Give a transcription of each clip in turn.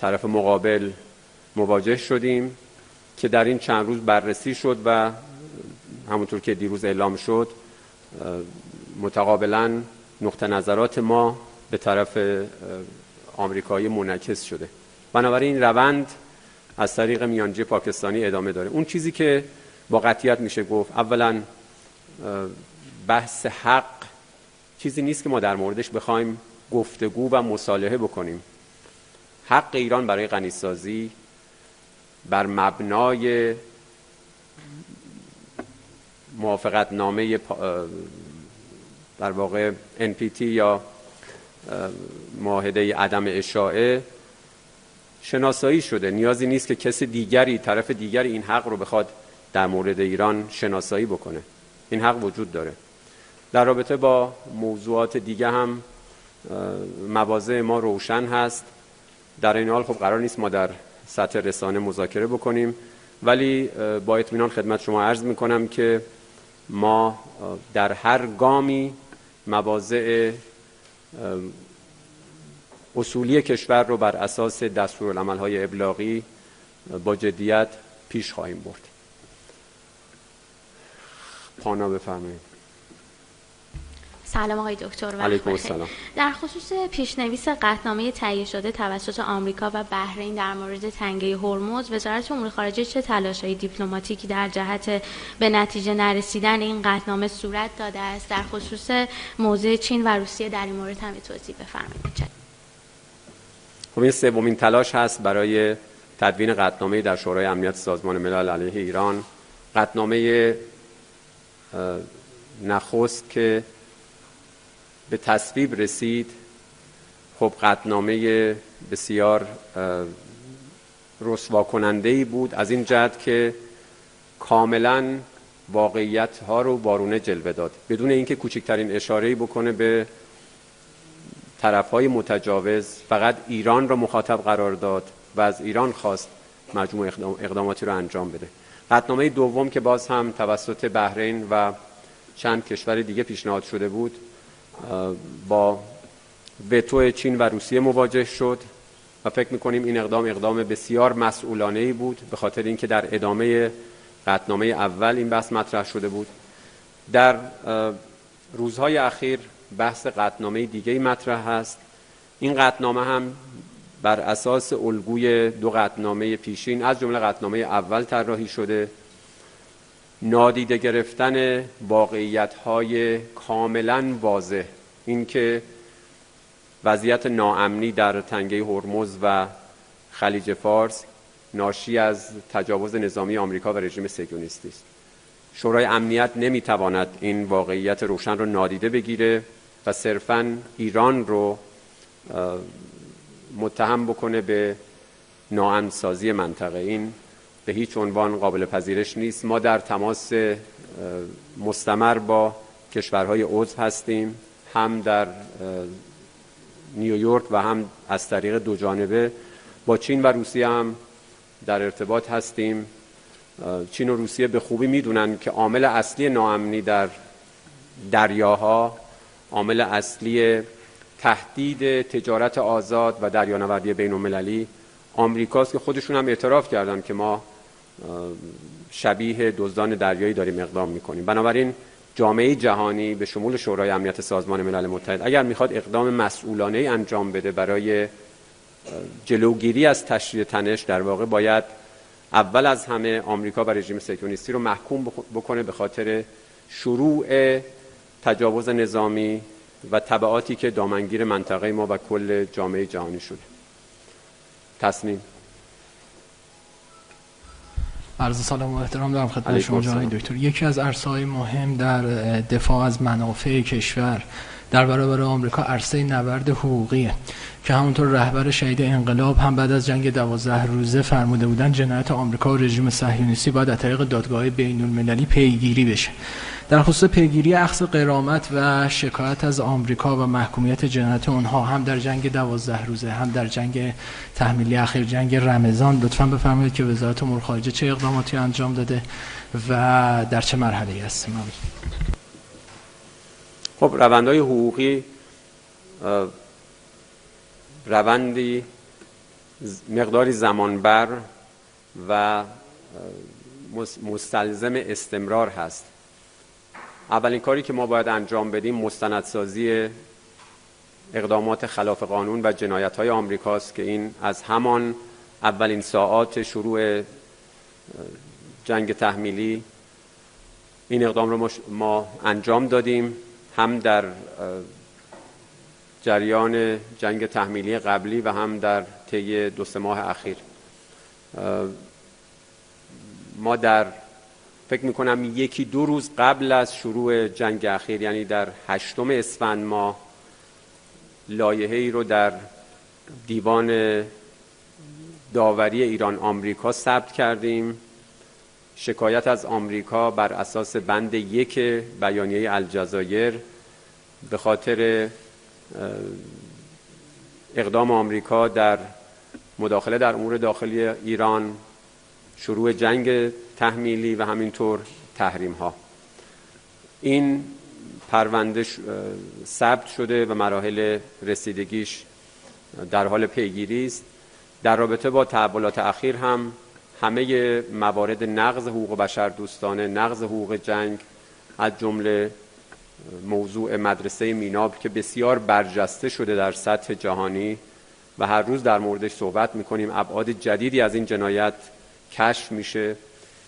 طرف مقابل مواجه شدیم که در این چند روز بررسی شد و همونطور که دیروز اعلام شد متقابلا نقطه نظرات ما به طرف آمریکایی منعکس شده. بنابراین این روند از طریق میانجی پاکستانی ادامه داره. اون چیزی که با قطعیت میشه گفت، اولا بحث حق چیزی نیست که ما در موردش بخوایم گفتگو و مصالحه بکنیم. حق ایران برای غنیسازی بر مبنای موافقت نامه در واقع NPT یا معاهده عدم اشاعه شناسایی شده. نیازی نیست که کسی دیگری، طرف دیگری این حق رو بخواد در مورد ایران شناسایی بکنه. این حق وجود داره. در رابطه با موضوعات دیگه هم مواضع ما روشن هست. در این حال خب قرار نیست ما در سطح رسانه مذاکره بکنیم، ولی با اطمینان خدمت شما عرض میکنم که ما در هر گامی مواضع اصولی کشور رو بر اساس دستورالعمل‌های ابلاغی با جدیت پیش خواهیم برد. پانا بفرمایید. سلام آقای دکتر. علیکم السلام. در خصوص پیشنویس قطعنامه تهیه شده توسط آمریکا و بحرین در مورد تنگه هرمز، وزارت امور خارجه چه تلاش‌های دیپلماتیکی در جهت به نتیجه نرسیدن این قطعنامه صورت داده است؟ در خصوص موضع چین و روسیه در این مورد هم توضیح بفرمایید. خب این سومین تلاش هست برای تدوین قطعنامه در شورای امنیت سازمان ملل علیه ایران. قطعنامه نخست که به تصویب رسید، خب قطعنامه بسیار رسوا کننده‌ای بود، از این جهت که کاملا واقعیت ها رو وارونه جلوه داد بدون اینکه کوچکترین اشاره‌ای بکنه به طرف‌های متجاوز. فقط ایران را مخاطب قرار داد و از ایران خواست مجموع اقداماتی رو انجام بده. قطعنامه دوم که باز هم توسط بحرین و چند کشور دیگه پیشنهاد شده بود، با وتو چین و روسیه مواجه شد و فکر می‌کنیم این اقدام بسیار مسئولانه‌ای بود، به خاطر اینکه در ادامه قطعنامه اول این بحث مطرح شده بود. در روزهای اخیر بحث قطعنامه دیگه‌ای مطرح هست. این قطعنامه هم بر اساس الگوی دو قطعنامه پیشین از جمله قطعنامه اول طراحی شده. نادیده گرفتن واقعیت‌های کاملا واضح، اینکه وضعیت ناامنی در تنگه هرمز و خلیج فارس ناشی از تجاوز نظامی آمریکا و رژیم صهیونیستی است. شورای امنیت نمیتواند این واقعیت روشن رو نادیده بگیره و صرفاً ایران رو متهم بکنه به ناامن‌سازی منطقه. این به هیچ عنوان قابل پذیرش نیست. ما در تماس مستمر با کشورهای عضو هستیم، هم در نیویورک و هم از طریق دو جانبه با چین و روسیه هم در ارتباط هستیم. چین و روسیه به خوبی میدونن که عامل اصلی ناامنی در دریاها، عامل اصلی تهدید تجارت آزاد و دریانوردی بین المللی آمریکاست که خودشون هم اعتراف کردن که ما شبیه دزدان دریایی داریم اقدام میکنیم. بنابراین جامعه جهانی به شمول شورای امنیت سازمان ملل متحد اگر میخواد اقدام مسئولانه انجام بده برای جلوگیری از تشدید تنش، در واقع باید اول از همه آمریکا و رژیم صهیونیستی رو محکوم بکنه به خاطر شروع تجاوز نظامی و تبعاتی که دامنگیر منطقه ما و کل جامعه جهانی شده. تصمیم. عرض سلام و احترام دارم خدمت شما جناب دکتر. یکی از عرصه‌های مهم در دفاع از منافع کشور در برابر آمریکا عرصه نبرد حقوقیه که همونطور رهبر شهید انقلاب هم بعد از جنگ 12 روزه فرموده بودن جنایت آمریکا و رژیم صهیونیستی باید از طریق دادگاه بین‌المللی پیگیری بشه. در خصوص پیگیری اخذ غرامت و شکایت از آمریکا و محکومیت جنایت اونها هم در جنگ 12 روزه هم در جنگ تحمیلی اخیر جنگ رمضان، لطفاً بفرمایید که وزارت امور خارجه چه اقداماتی انجام داده و در چه مرحله‌ای است؟ خب روندهای حقوقی روندی مقداری زمانبر و مستلزم استمرار هست. اولین کاری که ما باید انجام بدیم مستندسازی اقدامات خلاف قانون و جنایت‌های آمریکاست که این از همان اولین ساعات شروع جنگ تحمیلی این اقدام رو ما انجام دادیم، هم در جریان جنگ تحمیلی قبلی و هم در طی 2-3 ماه اخیر. ما در فکر میکنم 1-2 روز قبل از شروع جنگ اخیر، یعنی در 8 اسفند، ما لایحه‌ای رو در دیوان داوری ایران آمریکا ثبت کردیم. شکایت از آمریکا بر اساس بند 1 بیانیه الجزایر به خاطر اقدام آمریکا در مداخله در امور داخلی ایران، شروع جنگ تحمیلی و همینطور تحریم ها. این پرونده ثبت شده و مراحل رسیدگیش در حال پیگیری است. در رابطه با تحولات اخیر هم همه موارد نقض حقوق بشر دوستانه، نقض حقوق جنگ، از جمله موضوع مدرسه میناب که بسیار برجسته شده در سطح جهانی و هر روز در موردش صحبت میکنیم، ابعاد جدیدی از این جنایت کشف میشه.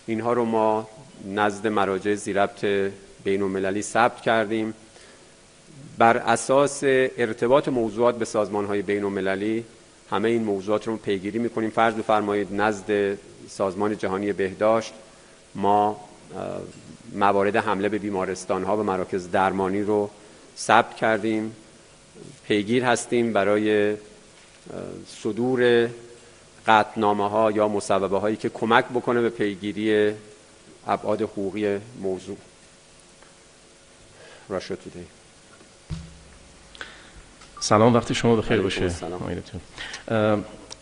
اینها رو ما نزد مراجع ذی‌ربط بین‌المللی ثبت کردیم. بر اساس ارتباط موضوعات به سازمان‌های بین‌المللی همه این موضوعات رو پیگیری میکنیم. فرض بفرمایید نزد سازمان جهانی بهداشت ما موارد حمله به بیمارستان‌ها و مراکز درمانی رو ثبت کردیم. پیگیر هستیم برای صدور قطعنامه‌ها یا مصوبه‌هایی که کمک بکنه به پیگیری ابعاد حقوقی موضوع. راشد تودی. سلام، وقتی شما بخیر باشه.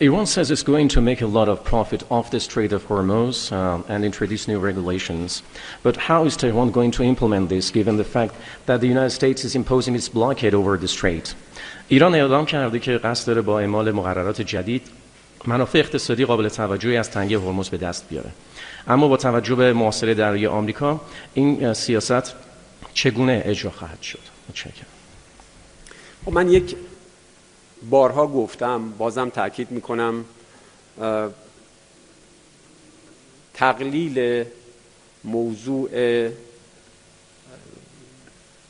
Iran says it's going to make a lot of profit off the Strait of Hormuz and introduce new regulations. But how is Tehran going to implement this given the fact that the United States is imposing its blockade over the strait? ایران اعلام کرده که قصد داره با اعمال مقررات جدید منافع اقتصادی قابل توجهی از تنگه هرمز به دست بیاره. اما با توجه به محاصره دریایی آمریکا این سیاست چگونه اجرا خواهد شد؟ متشکرم. من یک بارها گفتم، بازم تأکید میکنم، تقلیل موضوع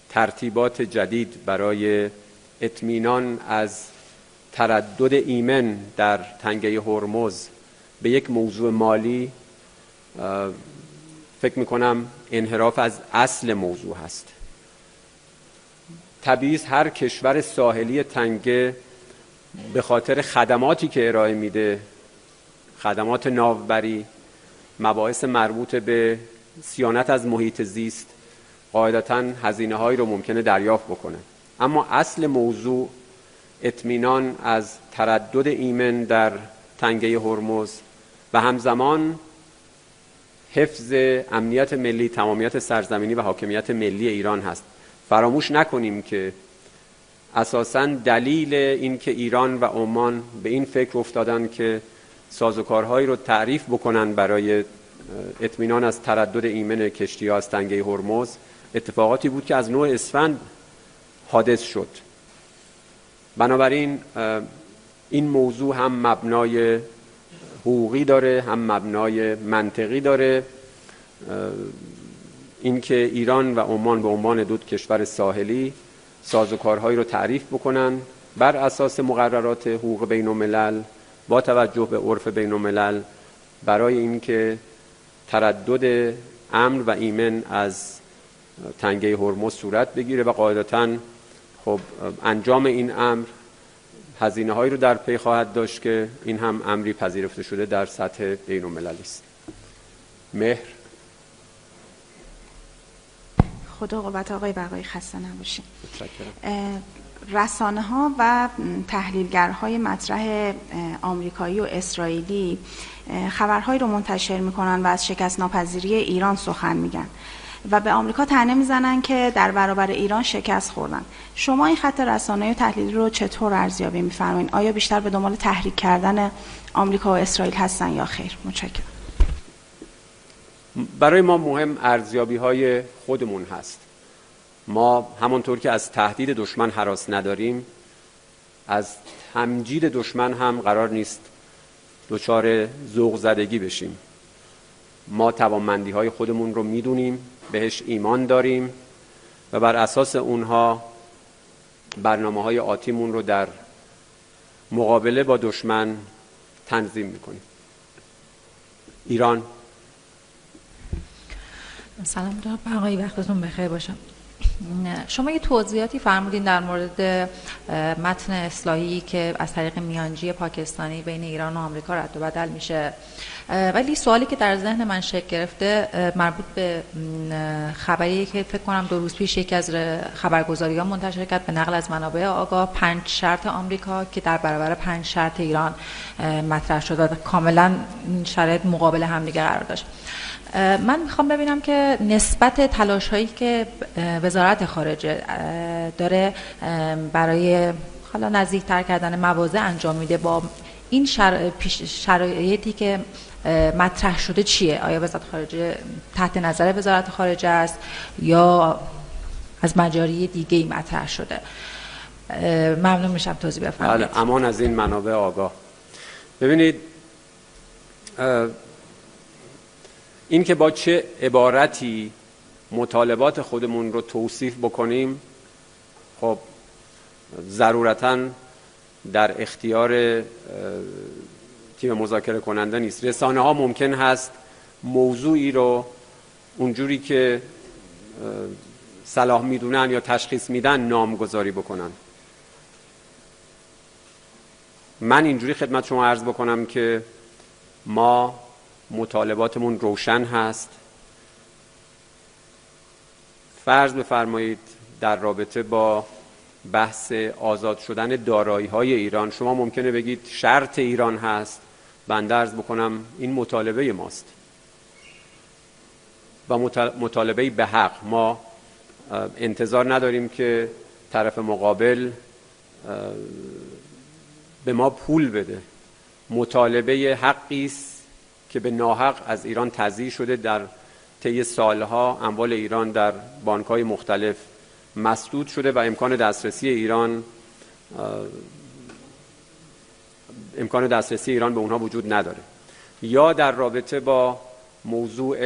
ترتیبات جدید برای اطمینان از تردد ایمن در تنگه هرمز به یک موضوع مالی فکر میکنم انحراف از اصل موضوع هست. طبیعی است هر کشور ساحلی تنگه به خاطر خدماتی که ارائه میده، خدمات ناوبری، مباحث مربوط به صیانت از محیط زیست، قاعدتاً هزینه‌هایی رو ممکنه دریافت بکنه. اما اصل موضوع اطمینان از تردد ایمن در تنگه هرمز و همزمان حفظ امنیت ملی، تمامیت سرزمینی و حاکمیت ملی ایران هست. فراموش نکنیم که اساساً دلیل این که ایران و عمان به این فکر افتادن که سازوکارهایی رو تعریف بکنن برای اطمینان از تردد ایمن کشتی‌ها از تنگه هرمز اتفاقاتی بود که از 9 اسفند حادث شد. بنابراین این موضوع هم مبنای حقوقی داره، هم مبنای منطقی داره. اینکه ایران و عمان به عنوان دو کشور ساحلی سازوکارهایی رو تعریف بکنن بر اساس مقررات حقوق بین الملل با توجه به عرف بین الملل برای اینکه تردد امن و ایمن از تنگه هرمز صورت بگیره و قاعدتاً خب انجام این امر هزینه هایی رو در پی خواهد داشت که این هم امری پذیرفته شده در سطح بین المللی است. مهر. خدا قوت آقای بقایی، خسته نباشید. رسانه ها و تحلیلگرهای مطرح آمریکایی و اسرائیلی خبرهایی رو منتشر میکنن و از شکست ناپذیری ایران سخن میگن. و به آمریکا طعنه میزنن که در برابر ایران شکست خوردن. شما این خط رسانه‌ای و تحلیلی رو چطور ارزیابی می‌فرمایید؟ آیا بیشتر به دنبال تحریک کردن آمریکا و اسرائیل هستن یا خیر؟ متشکرم. برای ما مهم ارزیابی‌های خودمون هست. ما همونطور که از تهدید دشمن هراس نداریم، از تمجید دشمن هم قرار نیست دچار ذوق زدگی بشیم. ما توانمندی‌های خودمون رو میدونیم، بهش ایمان داریم و بر اساس اونها برنامه‌های آتیمون رو در مقابله با دشمن تنظیم میکنیم. ایران. سلام جناب آقای، وقتتون بخیر باشه. شما یه توضیحاتی فرمودین در مورد متن اصلاحی که از طریق میانجی پاکستانی بین ایران و آمریکا رد و بدل میشه، ولی سوالی که در ذهن من شکل گرفته مربوط به خبری که فکر کنم 2 روز پیش یکی از خبرگزاری‌ها منتشر کرد به نقل از منابع آگاه 5 شرط آمریکا که در برابر 5 شرط ایران مطرح شده و کاملا شرایط مقابل همدیگه قرار داشت. من میخوام ببینم که نسبت تلاش هایی که وزارت خارجه داره برای حالا نزدیکتر کردن مواضع انجام میده با این شرایطی که مطرح شده چیه؟ آیا وزارت خارجه تحت نظر وزارت خارجه است یا از مجاری دیگه ای مطرح شده؟ ممنون میشم توضیح بفرمایید. بله، امان از این منابع آگاه. ببینید، این که با چه عبارتی مطالبات خودمون رو توصیف بکنیم، خب ضرورتاً در اختیار تیم مذاکره کننده نیست. رسانه ها ممکن هست موضوعی رو اونجوری که صلاح میدونن یا تشخیص میدن نامگذاری بکنن. من اینجوری خدمت شما عرض بکنم که ما مطالباتمون روشن هست. فرض بفرمایید در رابطه با بحث آزاد شدن دارایی‌های ایران شما ممکنه بگید شرط ایران هست، بنده عرض بکنم این مطالبه ماست و مطالبه به حق. ما انتظار نداریم که طرف مقابل به ما پول بده. مطالبه حقی است که به ناحق از ایران تضییع شده. در طی سالها اموال ایران در بانک‌های مختلف مسدود شده و امکان دسترسی ایران به اونها وجود نداره. یا در رابطه با موضوع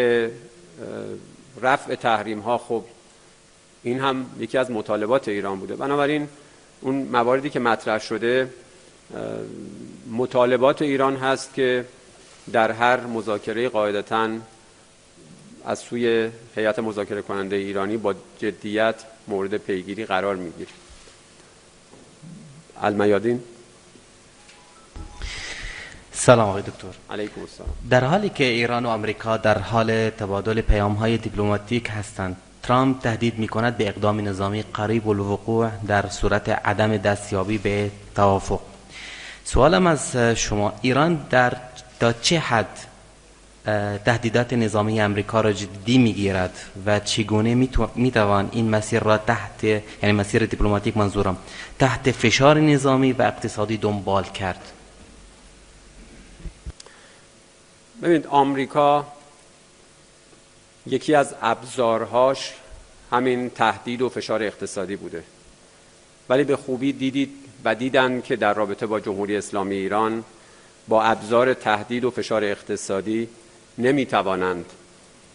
رفع تحریم ها، خب این هم یکی از مطالبات ایران بوده. بنابراین اون مواردی که مطرح شده مطالبات ایران هست که در هر مذاکره قاعدتاً از سوی هیئت مذاکره کننده ایرانی با جدیت مورد پیگیری قرار میگیره. المیادین. سلام آقای دکتر. علیکم السلام. در حالی که ایران و آمریکا در حال تبادل پیام‌های دیپلماتیک هستند، ترامپ تهدید می‌کند به اقدام نظامی قریب الوقوع در صورت عدم دستیابی به توافق. سوالم از شما، ایران تا چه حد تهدیدات نظامی امریکا را جدی میگیرد و چگونه میتوان این مسیر را یعنی مسیر دیپلماتیک منظورم، تحت فشار نظامی و اقتصادی دنبال کرد؟ ببینید، آمریکا یکی از ابزارهاش همین تهدید و فشار اقتصادی بوده، ولی به خوبی دیدن که در رابطه با جمهوری اسلامی ایران با ابزار تهدید و فشار اقتصادی نمیتوانند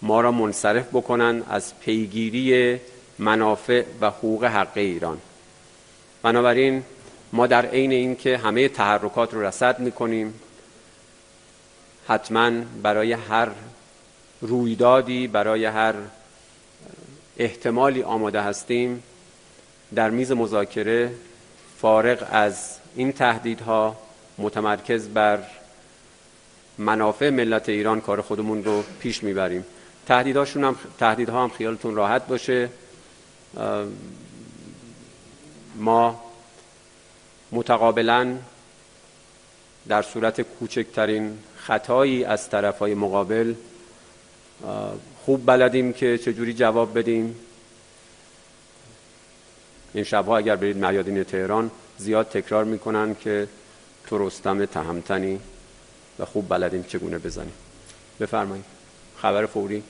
ما را منصرف بکنند از پیگیری منافع و حقوق حق ایران. بنابراین ما در عین این که همه تحرکات رو رصد میکنیم، حتما برای هر رویدادی، برای هر احتمالی آماده هستیم. در میز مذاکره فارغ از این تهدیدها متمرکز بر منافع ملت ایران کار خودمون رو پیش میبریم. تهدیدها هم خیالتون راحت باشه، ما متقابلا در صورت کوچکترین خطایی از طرفهای مقابل خوب بلدیم که چجوری جواب بدیم. این شبها اگر برید میادین تهران زیاد تکرار میکنن که تو رستم تهمتنی و خوب بلدیم چگونه بزنیم. بفرمایید. خبر فوری.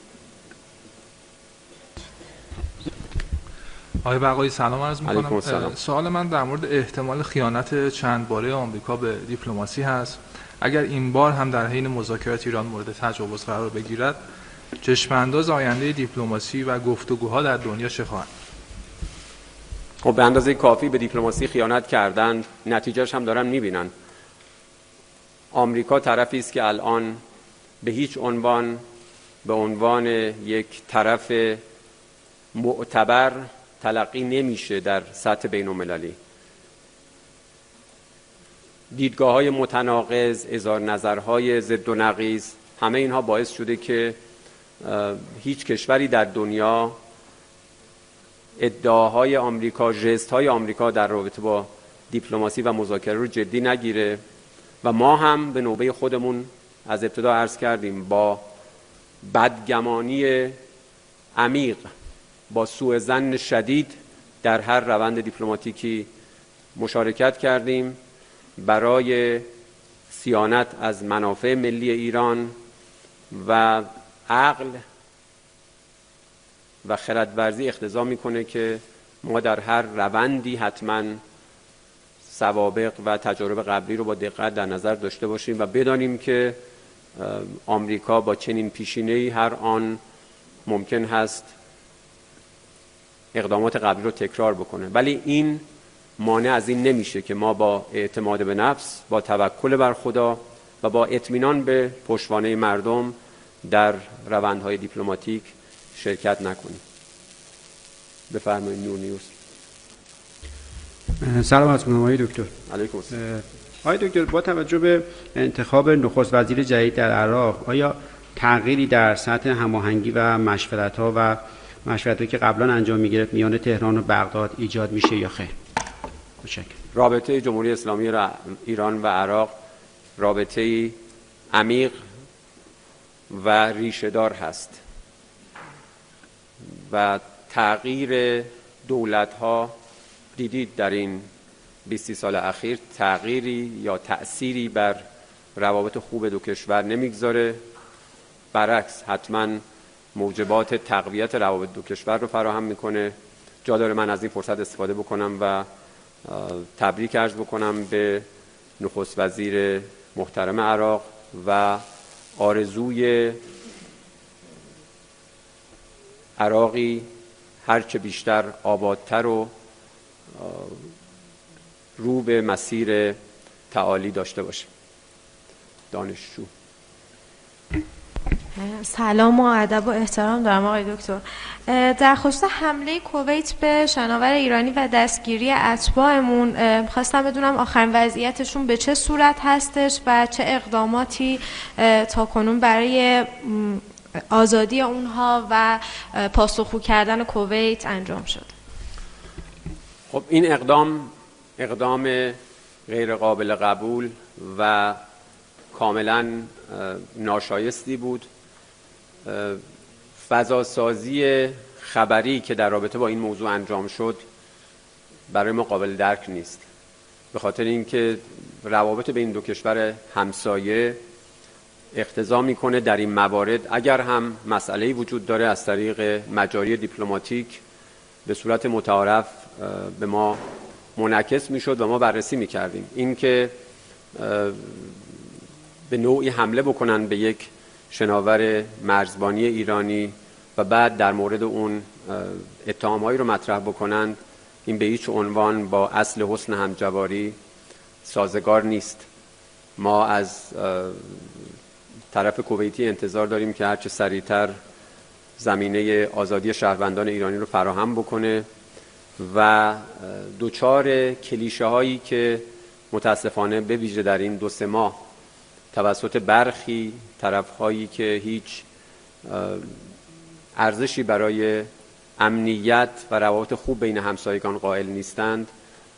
آقای بقایی سلام عرض میکنم. سوال من در مورد احتمال خیانت چند باره آمریکا به دیپلماسی هست. اگر این بار هم در حین مذاکرات ایران مورد تجاوز قرار بگیرد، چشمانداز آینده دیپلماسی و گفتگوها در دنیا چه خواهند؟ خب به اندازه کافی به دیپلماسی خیانت کردن، نتیجهش هم دارن میبینن. آمریکا طرفی است که الان به هیچ عنوان به عنوان یک طرف معتبر تلقی نمیشه در سطح بین المللی. دیدگاه‌های متناقض، اظهار نظرهای ضد و نقیض، همه اینها باعث شده که هیچ کشوری در دنیا ادعاهای آمریکا، ژست‌های آمریکا در رابطه با دیپلماسی و مذاکره رو جدی نگیره و ما هم به نوبه خودمون از ابتدا عرض کردیم با بدگمانی عمیق، با سوء ظن شدید در هر روند دیپلماتیکی مشارکت کردیم برای صیانت از منافع ملی ایران و عقل و خردورزی اقتضا میکنه که ما در هر روندی حتما سوابق و تجارب قبلی رو با دقت در نظر داشته باشیم و بدانیم که آمریکا با چنین پیشینه‌ای هر آن ممکن هست اقدامات قبلی رو تکرار بکنه، ولی این مانع از این نمیشه که ما با اعتماد به نفس، با توکل بر خدا و با اطمینان به پشتوانه مردم در روندهای دیپلماتیک شرکت نکنیم. بفرمایید. نور نیوز. سلام عرض می‌کنم آقای دکتر. علیکم السلام. آقای دکتر، با توجه به انتخاب نخست وزیر جدید در عراق، آیا تغییری در سطح هماهنگی و مشورت‌هایی که قبلا انجام می‌گرفت میان تهران و بغداد ایجاد میشه یا خیر؟ متشکرم. رابطه جمهوری اسلامی ایران و عراق رابطه عمیق و ریشه‌دار هست و تغییر دولت‌ها دیدید در این 20 سال اخیر تغییری یا تأثیری بر روابط خوب دو کشور نمیگذاره، برعکس حتما موجبات تقویت روابط دو کشور رو فراهم میکنه. جا داره من از این فرصت استفاده بکنم و تبریک عرض بکنم به نخست وزیر محترم عراق و آرزوی عراقی هرچه بیشتر آبادتر و رو به مسیر تعالی داشته باشه. دانشجو. سلام و ادب و احترام دارم آقای دکتر. در خصوص حمله کویت به شناور ایرانی و دستگیری اتباعمون خواستم بدونم آخرین وضعیتشون به چه صورت هستش و چه اقداماتی تاکنون برای آزادی اونها و پاسخگو کردن کویت انجام شد. خب این اقدام غیر قابل قبول و کاملا ناشایستی بود. فضاسازی خبری که در رابطه با این موضوع انجام شد برای ما قابل درک نیست، به خاطر اینکه روابط بین دو کشور همسایه اقتضا میکنه در این موارد اگر هم مسئله‌ای وجود داره از طریق مجاری دیپلماتیک به صورت متعارف به ما منعکس میشد و ما بررسی میکردیم. این که به نوعی حمله بکنن به یک شناور مرزبانی ایرانی و بعد در مورد اون اتهامهایی رو مطرح بکنند، این به هیچ عنوان با اصل حسن همجواری سازگار نیست. ما از طرف کویتی انتظار داریم که هرچه سریعتر زمینه آزادی شهروندان ایرانی رو فراهم بکنه و دوچار کلیشه هایی که متاسفانه به ویژه در این 2-3 ماه توسط برخی طرف‌هایی که هیچ ارزشی برای امنیت و روابط خوب بین همسایگان قائل نیستند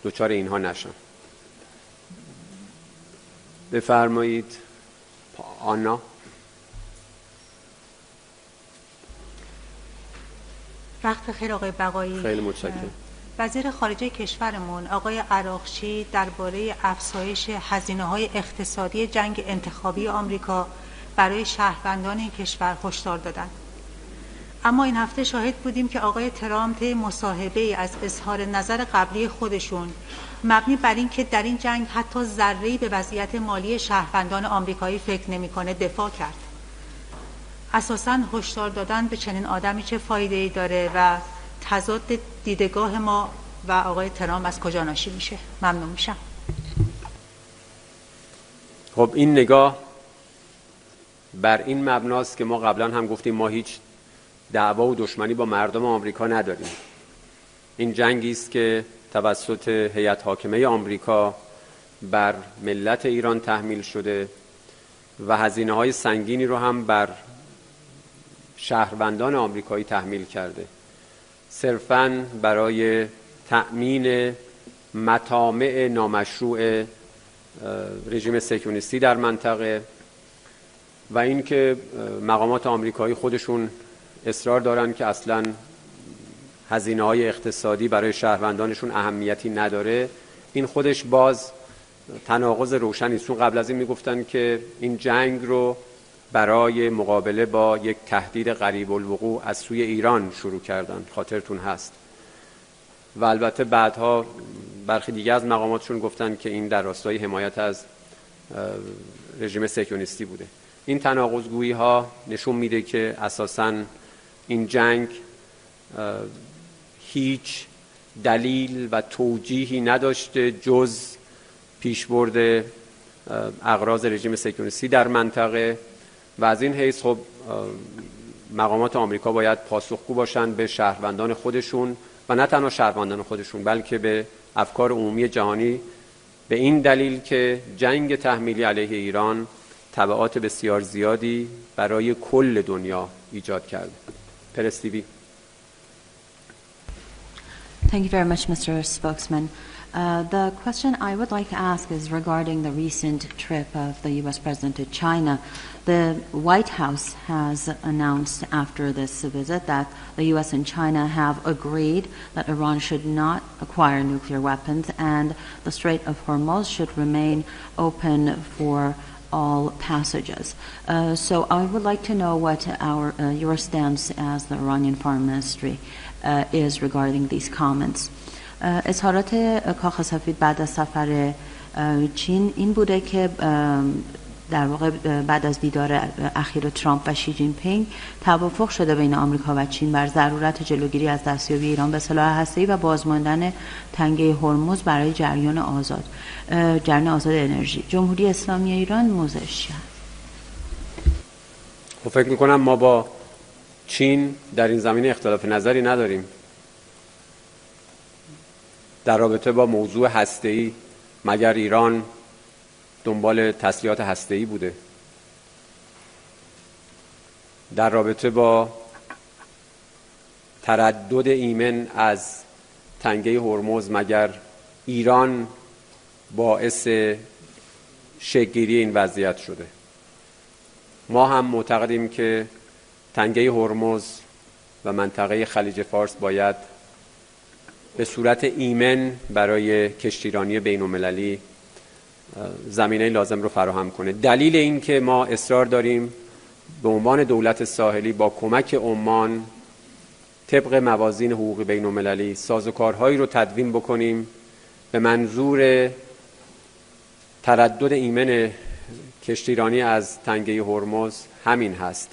دوچار اینها نشن. بفرمایید. آنا. وقت بخیر آقای بقایی. خیلی متشکرم. وزیر خارجه کشورمون آقای عراقچی درباره افزایش هزینه‌های اقتصادی جنگ انتخابی آمریکا برای شهروندان این کشور هشدار دادند. اما این هفته شاهد بودیم که آقای ترامپ طی مصاحبه‌ای از اظهار نظر قبلی خودشون مبنی بر این که در این جنگ حتی ذره‌ای به وضعیت مالی شهروندان آمریکایی فکر نمی‌کنه دفاع کرد. اساساً هشدار دادن به چنین آدمی چه فایده‌ای داره و تضاد دیدگاه ما و آقای ترامپ از کجا ناشی میشه؟ ممنون میشم. خب این نگاه بر این مبناست که ما قبلا هم گفتیم ما هیچ دعوا و دشمنی با مردم آمریکا نداریم. این جنگی است که توسط هیئت حاکمه آمریکا بر ملت ایران تحمیل شده و هزینه‌های سنگینی رو هم بر شهروندان آمریکایی تحمیل کرده، صرفاً برای تأمین مطامع نامشروع رژیم صهیونیستی در منطقه و اینکه مقامات آمریکایی خودشون اصرار دارن که اصلاً هزینه‌های اقتصادی برای شهروندانشون اهمیتی نداره. این خودش باز تناقض روشنی است، چون قبل از این میگفتن که این جنگ رو برای مقابله با یک تهدید قریب الوقوع از سوی ایران شروع کردن، خاطرتون هست، و البته بعدها برخی دیگه از مقاماتشون گفتن که این در راستای حمایت از رژیم صهیونیستی بوده. این تناقض‌گویی ها نشون میده که اساساً این جنگ هیچ دلیل و توجیهی نداشته جز پیشبرد اغراض رژیم صهیونیستی در منطقه و از این حیث خب مقامات آمریکا باید پاسخگو باشن به شهروندان خودشون و نه تنها شهروندان خودشون بلکه به افکار عمومی جهانی، به این دلیل که جنگ تحمیلی علیه ایران تبعات بسیار زیادی برای کل دنیا ایجاد کرده. پرستیوی. Thank you very much, Mr. Spokesman. The question I would like to ask is regarding the recent trip of the U.S. President to China. The White House has announced after this visit that the U.S. and China have agreed that Iran should not acquire nuclear weapons and the Strait of Hormuz should remain open for all passages. So I would like to know what your stance as the Iranian Foreign Ministry is regarding these comments. اظهارات کاخ سفید بعد از سفر چین این بوده که در واقع بعد از دیدار اخیر ترامپ و شی جین پینگ توافق شده بین آمریکا و چین بر ضرورت جلوگیری از دستیابی ایران به سلاح هسته‌ای و بازماندن تنگه هرمز برای جریان آزاد انرژی. جمهوری اسلامی ایران موضعش چیه؟ فکر می‌کنم ما با چین در این زمینه اختلاف نظری نداریم. در رابطه با موضوع هسته‌ای مگر ایران دنبال تسلیحات هسته‌ای بوده؟ در رابطه با تردد ایمن از تنگه هرمز مگر ایران باعث شکل‌گیری این وضعیت شده؟ ما هم معتقدیم که تنگه هرمز و منطقه خلیج فارس باید به صورت ایمن برای کشتیرانی بین‌المللی زمینه لازم رو فراهم کنه. دلیل این که ما اصرار داریم به عنوان دولت ساحلی با کمک عمان طبق موازین حقوق بین‌المللی سازوکارهایی رو تدوین بکنیم به منظور تردد ایمن کشتیرانی از تنگه هرمز همین هست،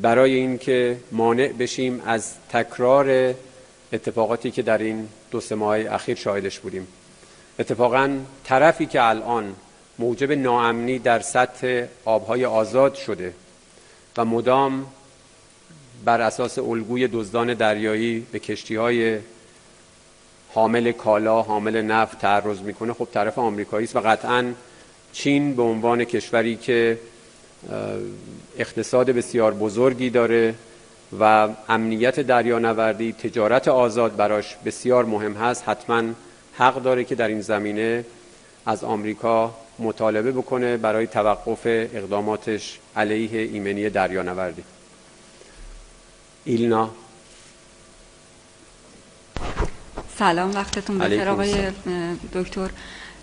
برای اینکه مانع بشیم از تکرار اتفاقاتی که در این 2-3 ماه اخیر شاهدش بودیم. اتفاقاً طرفی که الان موجب ناامنی در سطح آبهای آزاد شده و مدام بر اساس الگوی دزدان دریایی به کشتی‌های حامل کالا، حامل نفت تعرض میکنه، خب طرف آمریکایی است و قطعاً چین به عنوان کشوری که اقتصاد بسیار بزرگی داره و امنیت دریانوردی، تجارت آزاد براش بسیار مهم هست، حتما حق داره که در این زمینه از آمریکا مطالبه بکنه برای توقف اقداماتش علیه ایمنی دریانوردی. ایلنا. سلام، وقتتون بخیر آقای دکتر.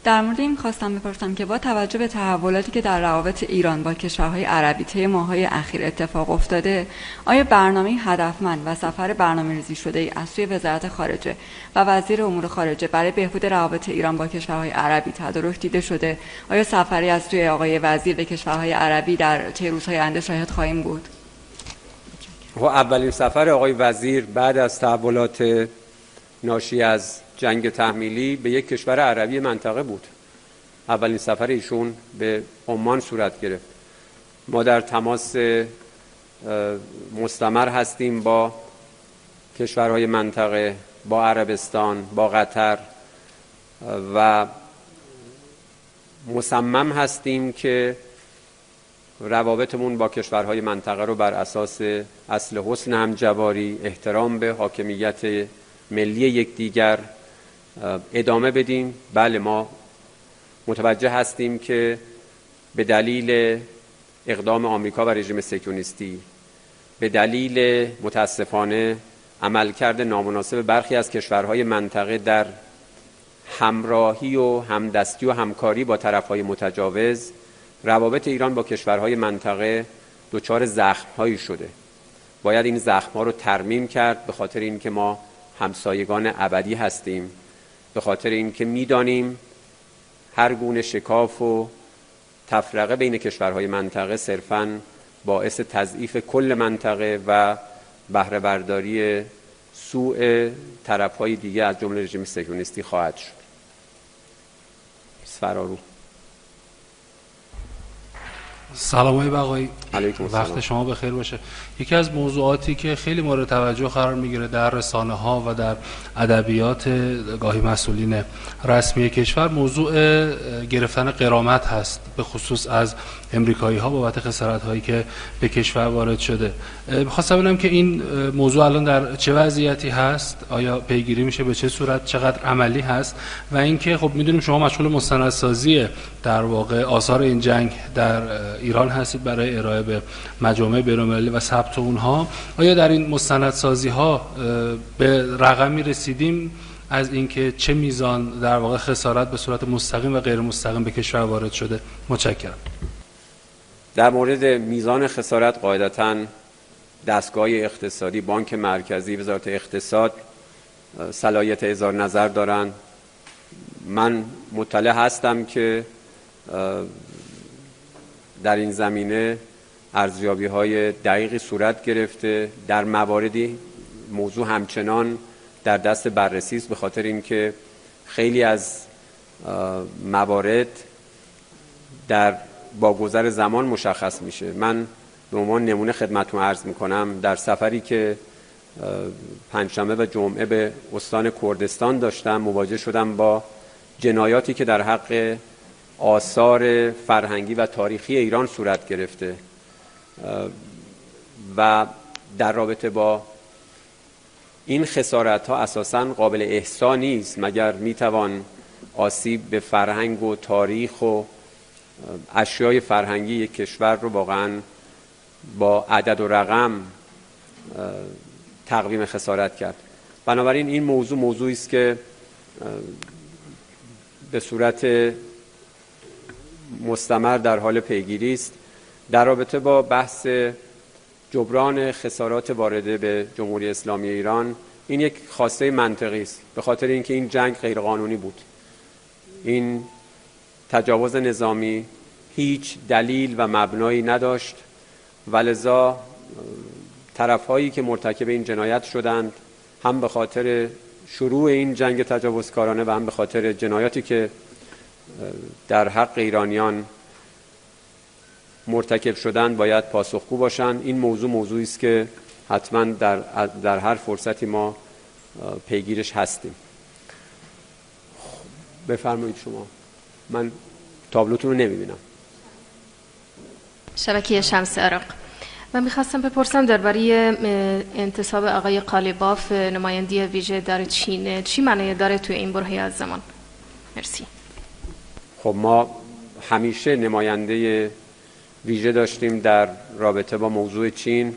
در مورد این خواستم بپرسم که با توجه به تحولاتی که در روابط ایران با کشورهای عربی طی ماه‌های اخیر اتفاق افتاده، آیا برنامه هدفمند و سفر برنامه‌ریزی شده‌ای از سوی وزارت خارجه و وزیر امور خارجه برای بهبود روابط ایران با کشورهای عربی تدارک دیده شده؟ آیا سفری از سوی آقای وزیر به کشورهای عربی در طی روزهای آینده شاهد خواهیم بود؟ اولین سفر آقای وزیر بعد از تحولات ناشی از جنگ تحمیلی به یک کشور عربی منطقه بود. اولین سفر ایشون به عمان صورت گرفت. ما در تماس مستمر هستیم با کشورهای منطقه، با عربستان، با قطر و مصمم هستیم که روابطمون با کشورهای منطقه رو بر اساس اصل حسن همجواری، احترام به حاکمیت ملی یکدیگر ادامه بدیم. بله، ما متوجه هستیم که به دلیل اقدام آمریکا و رژیم صهیونیستی، به دلیل متاسفانه عملکرد نامناسب برخی از کشورهای منطقه در همراهی و همدستی و همکاری با طرفهای متجاوز، روابط ایران با کشورهای منطقه دچار زخم‌هایی شده. باید این زخم‌ها رو ترمیم کرد، به خاطر اینکه ما همسایگان ابدی هستیم، به خاطر اینکه می‌دانیم هر گونه شکاف و تفرقه بین کشورهای منطقه صرفاً باعث تضعیف کل منطقه و بهره برداری سوء طرف‌های دیگه از جمله رژیم صهیونیستی خواهد شد. فرارو. سلام آقای بقایی، علیکم السلام. وقت شما بخیر باشه. یکی از موضوعاتی که خیلی مورد توجه قرار میگیره در رسانه ها و در ادبیات گاهی مسئولین رسمی کشور موضوع گرفتن غرامت هست، به خصوص از امریکایی ها بابت خسارت هایی که به کشور وارد شده. می‌خواستم ببینم که این موضوع الان در چه وضعیتی هست، آیا پیگیری میشه، به چه صورت، چقدر عملی هست، و اینکه خب میدونیم شما مشغول مستندسازی در واقع آثار این جنگ در ایران هستید برای ارائه به مجامع بین‌المللی و ثبت اونها. آیا در این مستندسازی ها به رقمی رسیدیم از اینکه چه میزان در واقع خسارت به صورت مستقیم و غیر مستقیم به کشور وارد شده؟ متشکرم. در مورد میزان خسارت قاعدتاً دستگاه اقتصادی، بانک مرکزی، وزارت اقتصاد صلاحیت اظهار نظر دارند. من مطلع هستم که در این زمینه ارزیابی‌های دقیقی صورت گرفته. در مواردی موضوع همچنان در دست بررسی است، به خاطر اینکه خیلی از موارد با گذر زمان مشخص میشه. من به عنوان نمونه خدمتتون عرض میکنم، در سفری که پنجشنبه و جمعه به استان کردستان داشتم، مواجه شدم با جنایاتی که در حق آثار فرهنگی و تاریخی ایران صورت گرفته و در رابطه با این خسارت ها اساساً قابل احصا نیست، مگر میتوان آسیب به فرهنگ و تاریخ و اشیای فرهنگی یک کشور رو واقعاً با عدد و رقم تقویم خسارت کرد. بنابراین این موضوعی است که به صورت مستمر در حال پیگیری است. در رابطه با بحث جبران خسارات وارده به جمهوری اسلامی ایران، این یک خواسته منطقی است، به خاطر اینکه این جنگ غیرقانونی بود. این تجاوز نظامی هیچ دلیل و مبنایی نداشت و لذا طرف‌هایی که مرتکب این جنایت شدند، هم به خاطر شروع این جنگ تجاوزکارانه و هم به خاطر جنایاتی که در حق ایرانیان مرتکب شدند، باید پاسخگو باشند. این موضوعی است که حتما در هر فرصتی ما پیگیرش هستیم. بفرمایید شما. من تابلوتون رو نمیبینم. شبکه شمس عراق. من میخواستم بپرسم درباره انتصاب آقای قالیباف نماینده ویژه در چین، چی معنی داره توی این برهه از زمان؟ مرسی. خب ما همیشه نماینده ویژه داشتیم در رابطه با موضوع چین.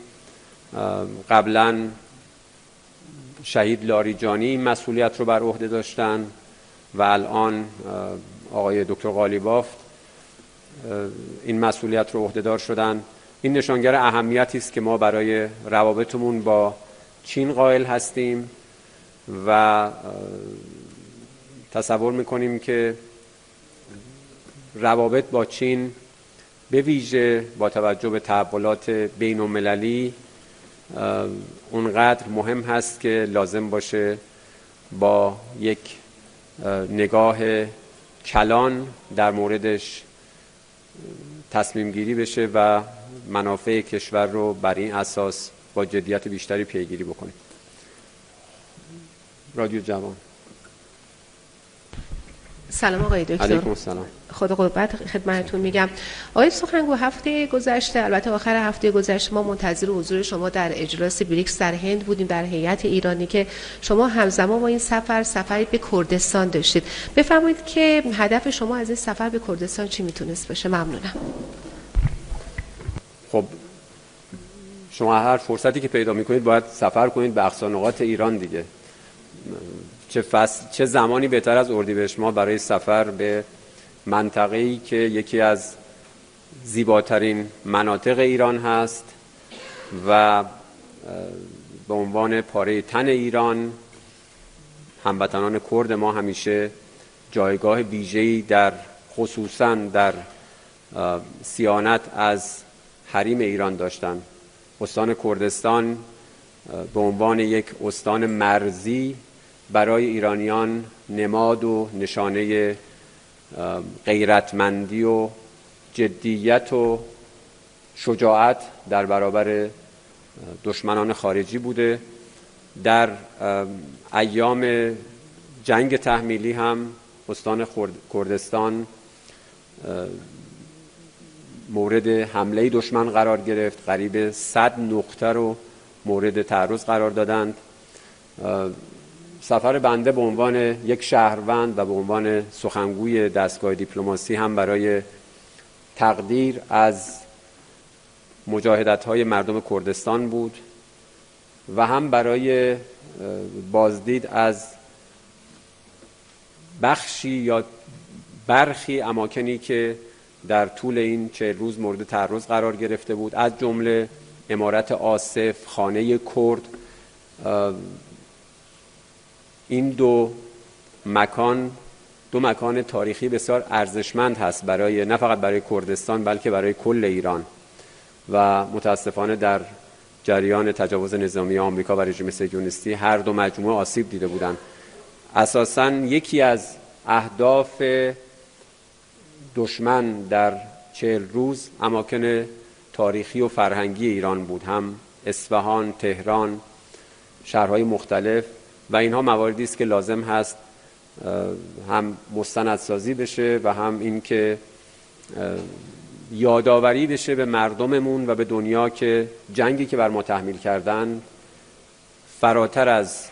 قبلا شهید لاریجانی این مسئولیت رو بر عهده داشتن و الان آقای دکتر قالیباف این مسئولیت رو عهدهدار شدن. این نشانگر اهمیتی است که ما برای روابطمون با چین قائل هستیم و تصور میکنیم که روابط با چین به ویژه با توجه به تحولات بین المللی اونقدر مهم هست که لازم باشه با یک نگاه کلان در موردش تصمیم گیری بشه و منافع کشور رو بر این اساس با جدیت بیشتری پیگیری بکنیم. رادیو جوان. سلام آقای دکتر. علیکم السلام. خدا قربت خدمتتون میگم. آقای سخنگو، هفته گذشته، البته آخر هفته گذشته، ما منتظر حضور شما در اجلاس بریکس در هند بودیم در هیئت ایرانی که شما همزمان با این سفری به کردستان داشتید. بفرمایید که هدف شما از این سفر به کردستان چی میتونست باشه؟ ممنونم. خب شما هر فرصتی که پیدا میکنید باید سفر کنید به اقصا نقاط ایران دیگه. چه زمانی بهتر از اردیبهشت ماه برای سفر به منطقه‌ای که یکی از زیباترین مناطق ایران هست و به عنوان پاره تن ایران هموطنان کرد ما همیشه جایگاه ویژه‌ای در خصوصاً در صیانت از حریم ایران داشتند. استان کردستان به عنوان یک استان مرزی برای ایرانیان نماد و نشانه غیرتمندی و جدیت و شجاعت در برابر دشمنان خارجی بوده. در ایام جنگ تحمیلی هم استان کردستان مورد حمله دشمن قرار گرفت. قریب 100 نقطه رو مورد تعرض قرار دادند. سفر بنده به عنوان یک شهروند و به عنوان سخنگوی دستگاه دیپلماسی هم برای تقدیر از مجاهدت‌های مردم کردستان بود و هم برای بازدید از بخشی یا برخی اماکنی که در طول این 40 روز مورد تعرض قرار گرفته بود، از جمله عمارت آصف، خانه کرد. این دو مکان تاریخی بسیار ارزشمند هست برای نه فقط برای کردستان بلکه برای کل ایران و متاسفانه در جریان تجاوز نظامی آمریکا و رژیم صهیونیستی هر دو مجموعه آسیب دیده بودند. اساساً یکی از اهداف دشمن در 40 روز اماکن تاریخی و فرهنگی ایران بود، هم اصفهان، تهران، شهرهای مختلف، و اینها مواردی است که لازم هست هم مستندسازی بشه و هم این که یادآوری بشه به مردممون و به دنیا که جنگی که بر ما تحمیل کردن فراتر از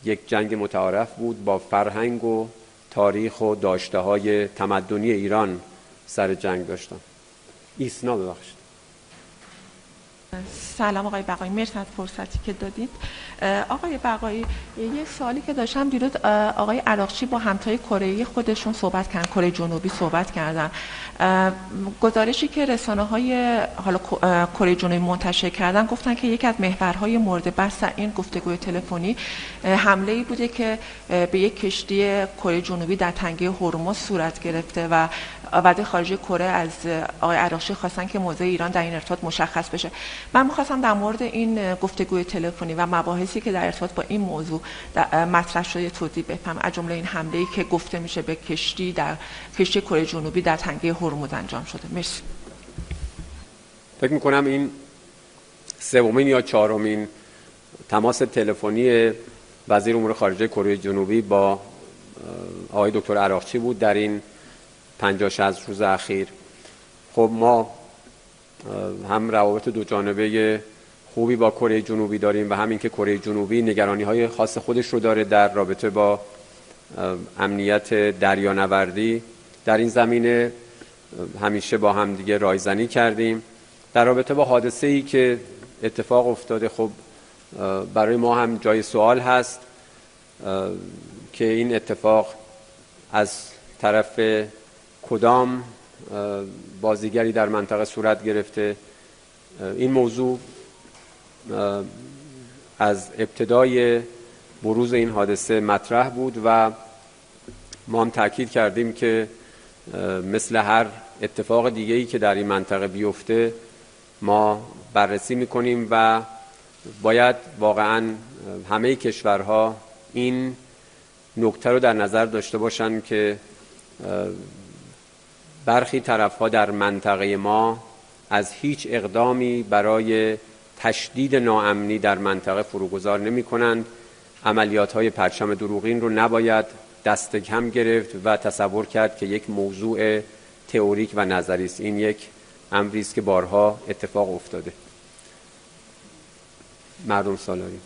یک جنگ متعارف بود، با فرهنگ و تاریخ و داشته‌های تمدنی ایران سر جنگ داشتن. ایسنا ببخشید. سلام آقای بقایی، مرسی از فرصتی که دادید. آقای بقایی، یه سوالی که داشتم، دیروز آقای عراقچی با همتای کره‌ای خودشون صحبت کردن، کره جنوبی صحبت کردن. گزارشی که رسانه‌های حالا کره جنوبی منتشر کردن گفتن که یکی از محورهای مورد بحث این گفتگوی تلفنی حمله‌ای بوده که به یک کشتی کره جنوبی در تنگه هرمز صورت گرفته و وزیر خارجه کره از آقای عراقچی خواستن که موضع ایران در این ارتباط مشخص بشه. من می‌خواستم در مورد این گفتگوی تلفنی و مباحثی که در ارتباط با این موضوع مطرح شده توضیح بفهمم، از جمله این حمله‌ای که گفته میشه به کشتی کره جنوبی در تنگه هرمز انجام شده. مرسی. فکر می‌کنم این سومین یا چهارمین تماس تلفنی وزیر امور خارجه کره جنوبی با آقای دکتر عراقچی بود در این 50-60 روز اخیر. خب ما هم روابط دو جانبه خوبی با کره جنوبی داریم و همین که کره جنوبی نگرانی‌های خاص خودش رو داره در رابطه با امنیت دریانوردی. در این زمینه همیشه با هم دیگه رایزنی کردیم. در رابطه با حادثه‌ای که اتفاق افتاده، خب برای ما هم جای سوال هست که این اتفاق از طرف کدام بازیگری در منطقه صورت گرفته. این موضوع از ابتدای بروز این حادثه مطرح بود و ما هم تأکید کردیم که مثل هر اتفاق دیگه‌ای که در این منطقه بیفته ما بررسی می‌کنیم و باید واقعاً همه کشورها این نکته رو در نظر داشته باشن که برخی طرف‌ها در منطقه ما از هیچ اقدامی برای تشدید ناامنی در منطقه فروگذار نمی‌کنند. عملیات‌های پرچم دروغین رو نباید دست کم گرفت و تصور کرد که یک موضوع تئوریک و نظری است. این یک امری است که بارها اتفاق افتاده. مردم سالاری.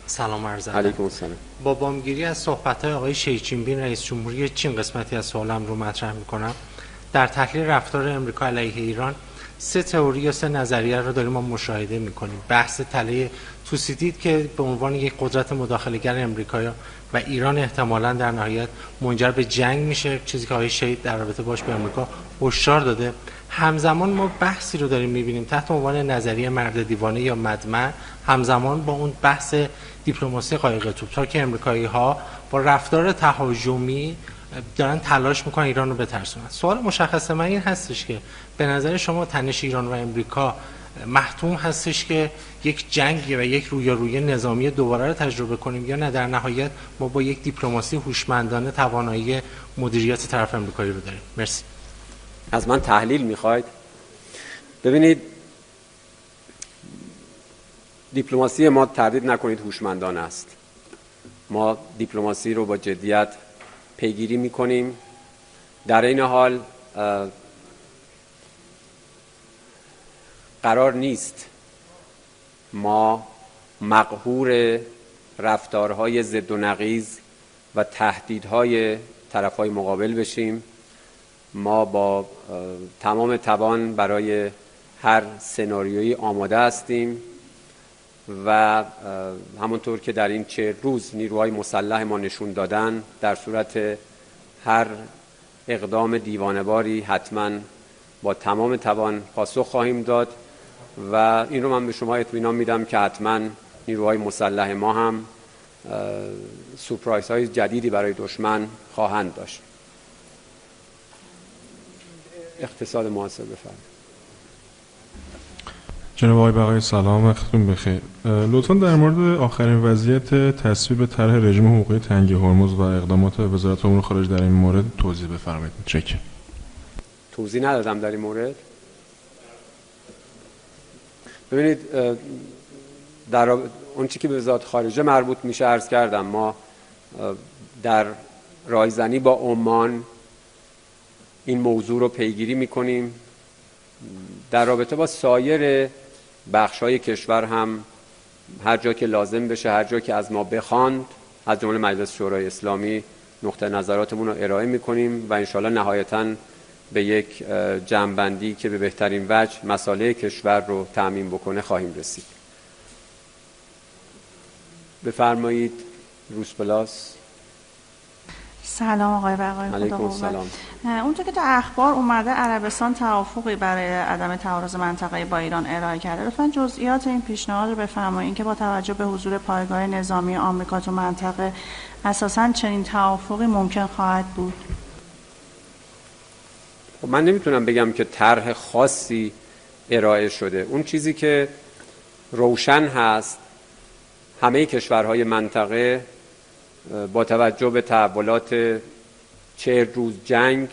سلام عرض ادب. علیکم السلام. با بامگیری از صحبت‌های آقای شی جین پینگ رئیس جمهوری چین قسمتی از سوالم رو مطرح می‌کنم. در تحلیل رفتار امریکا علیه ایران 3 تئوری یا 3 نظریه رو داریم ما مشاهده می‌کنیم. بحث تله توسیدید که به عنوان یک قدرت مداخله‌گر امریکا و ایران احتمالاً در نهایت منجر به جنگ میشه، چیزی که آقای شی در رابطه باش به امریکا هشدار داده. همزمان ما بحثی رو داریم می‌بینیم تحت عنوان نظریه مرد دیوانه یا مدمن، همزمان با اون بحث دیپلماسی قایق توپ که امریکایی‌ها با رفتار تهاجمی دارن تلاش میکنن ایران رو بترسونن. سوال مشخص من این هستش که به نظر شما تنش ایران و امریکا محتوم هستش که یک جنگ و یک رویارویی نظامی دوباره رو تجربه کنیم یا نه در نهایت ما با یک دیپلماسی هوشمندانه توانایی مدیریت طرف امریکایی رو داریم؟ مرسی. از من تحلیل میخواید؟ ببینید، دیپلماسی ما تردید نکنید هوشمندانه است. ما دیپلماسی رو با جدیت پیگیری میکنیم. در این حال قرار نیست ما مقهور رفتارهای ضد و نقیض و تهدیدهای طرفهای مقابل بشیم. ما با تمام توان برای هر سناریویی آماده هستیم و همونطور که در این 40 روز نیروهای مسلح ما نشون دادن، در صورت هر اقدام دیوانه‌واری حتما با تمام توان پاسخ خواهیم داد و این رو من به شما اطمینان میدم که حتما نیروهای مسلح ما هم سورپرایز های جدیدی برای دشمن خواهند داشت. اقتصاد معاصر بفرمایید. جناب آقای بقایی سلام، وقتتون بخیر. لطفاً در مورد آخرین وضعیت تصویب طرح رژیم حقوقی تنگه هرمز و اقدامات وزارت امور خارجه در این مورد توضیح بفرمایید. متشکرم. توضیح ندادم در این مورد. ببینید، در اون چیزی که به وزارت خارجه مربوط میشه عرض کردم. ما در رایزنی با عمان این موضوع رو پیگیری میکنیم. در رابطه با سایر بخش‌های کشور هم هر جا که لازم بشه، هر جا که از ما بخواند، از جمله مجلس شورای اسلامی، نقطه نظراتمون رو ارائه میکنیم و انشالله نهایتاً به یک جمع‌بندی که به بهترین وجه مسائل کشور رو تأمین بکنه خواهیم رسید. بفرمایید. روس پلاس. سلام آقای بقایی. علیکم السلام. اونطور که تو اخبار اومده عربستان توافقی برای عدم تعارض منطقه‌ای با ایران ارائه کرده. لطفاً جزئیات این پیشنهاد رو بفرمایید که با توجه به حضور پایگاه نظامی آمریکا تو منطقه اساساً چنین توافقی ممکن خواهد بود. من نمیتونم بگم که طرح خاصی ارائه شده. اون چیزی که روشن هست، همه کشورهای منطقه با توجه به تحولات 40 روز جنگ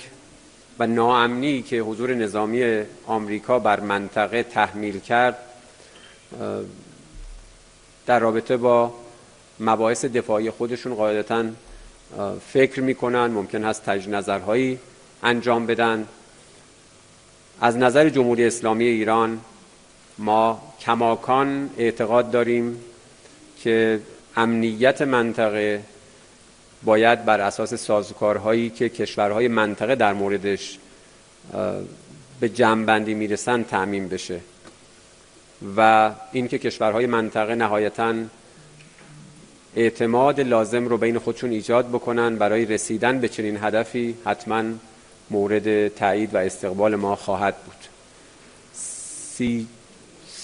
و ناامنی که حضور نظامی آمریکا بر منطقه تحمیل کرد، در رابطه با مباحث دفاعی خودشون قاعدتاً فکر میکنن، ممکن هست تجدید نظرهایی انجام بدن. از نظر جمهوری اسلامی ایران ما کماکان اعتقاد داریم که امنیت منطقه باید بر اساس سازوکارهایی که کشورهای منطقه در موردش به جمع‌بندی میرسن تأمین بشه. و اینکه کشورهای منطقه نهایتاً اعتماد لازم رو بین خودشون ایجاد بکنن برای رسیدن به چنین هدفی حتما مورد تایید و استقبال ما خواهد بود.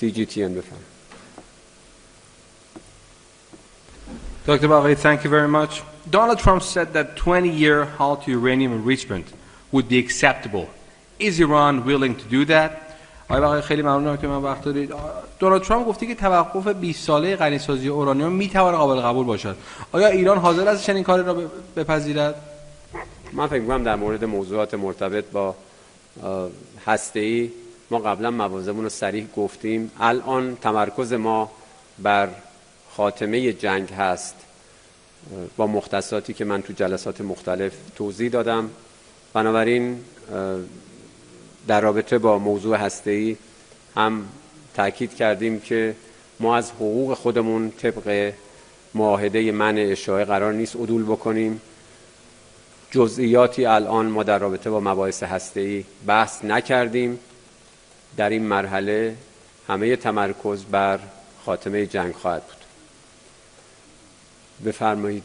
CGTN بفرمایید. Dr. Baghaei, thank you very much. Donald Trump said that 20-year halt to uranium enrichment would be acceptable. Is Iran willing to do that? آقای بغایی خیلی ممنونم که من وقت دارید. دونالد ترامپ گفته که توقف 20 ساله غنیسازی اورانیوم میتواند قابل قبول باشد. آیا ایران حاضر است چنین کاری را بپذیرد؟ من فکر می‌کنم در مورد موضوعات مرتبط با هسته‌ای ما قبلا موازمون رو صریح گفتیم. الان تمرکز ما بر خاتمه جنگ هست با مختصاتی که من تو جلسات مختلف توضیح دادم. بنابراین در رابطه با موضوع هسته‌ای هم تأکید کردیم که ما از حقوق خودمون طبق معاهده منع اشاعه قرار نیست عدول بکنیم. جزئیاتی الان ما در رابطه با مباحث هسته‌ای بحث نکردیم. در این مرحله همه تمرکز بر خاتمه جنگ خواهد بود. بفرمایید.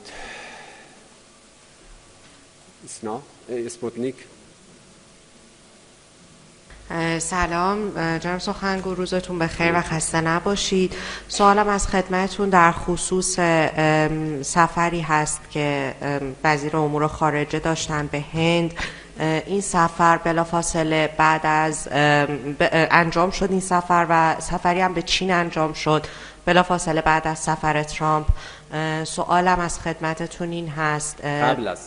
اسپوتنیک. سلام جناب سخنگو، روزتون بخیر و خسته نباشید. سوالم از خدمتتون در خصوص سفری هست که وزیر امور خارجه داشتن به هند. این سفر بلافاصله بعد از انجام شد این سفر و سفری هم به چین انجام شد بلافاصله بعد از سفر ترامپ. سوالم از خدمتتون این هست قبل از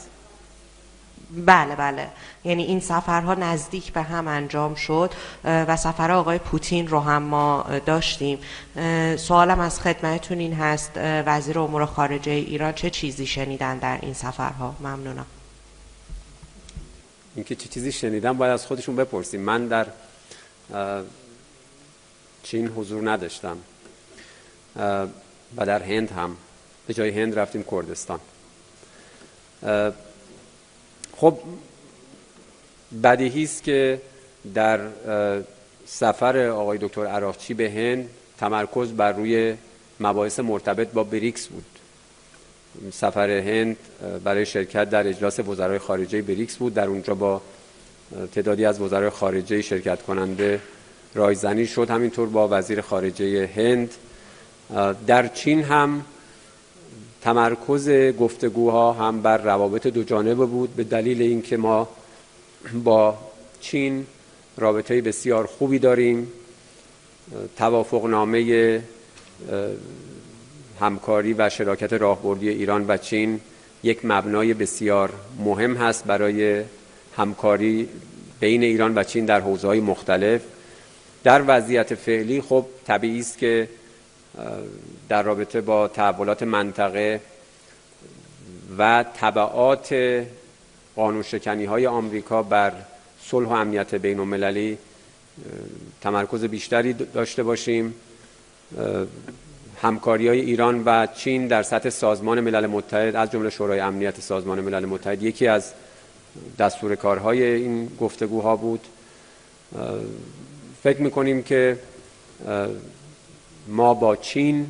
بله یعنی این سفرها نزدیک به هم انجام شد و سفر آقای پوتین رو هم ما داشتیم. سوالم از خدمتتون این هست وزیر امور خارجه ایران چه چیزی شنیدن در این سفرها؟ ممنونم. اینکه چه چیزی شنیدن باید از خودشون بپرسیم. من در چین حضور نداشتم و در هند هم به جای هند رفتیم کردستان. خب بدیهی است که در سفر آقای دکتر عراقچی به هند تمرکز بر روی مباحث مرتبط با بریکس بود. سفر هند برای شرکت در اجلاس وزرای خارجه بریکس بود. در اونجا با تعدادی از وزرای خارجه شرکت کننده رایزنی شد. همینطور با وزیر خارجه هند. در چین هم تمرکز گفتگوها هم بر روابط دو جانبه بود به دلیل اینکه ما با چین رابطه بسیار خوبی داریم. توافقنامه همکاری و شراکت راهبردی ایران و چین یک مبنای بسیار مهم هست برای همکاری بین ایران و چین در حوزه‌های مختلف. در وضعیت فعلی خب طبیعی است که در رابطه با تحولات منطقه و تبعات قانون‌شکنی‌های آمریکا بر صلح و امنیت بین‌المللی تمرکز بیشتری داشته باشیم. همکاری‌های ایران و چین در سطح سازمان ملل متحد از جمله شورای امنیت سازمان ملل متحد یکی از دستورکارهای این گفتگوها بود. فکر می‌کنیم که ما با چین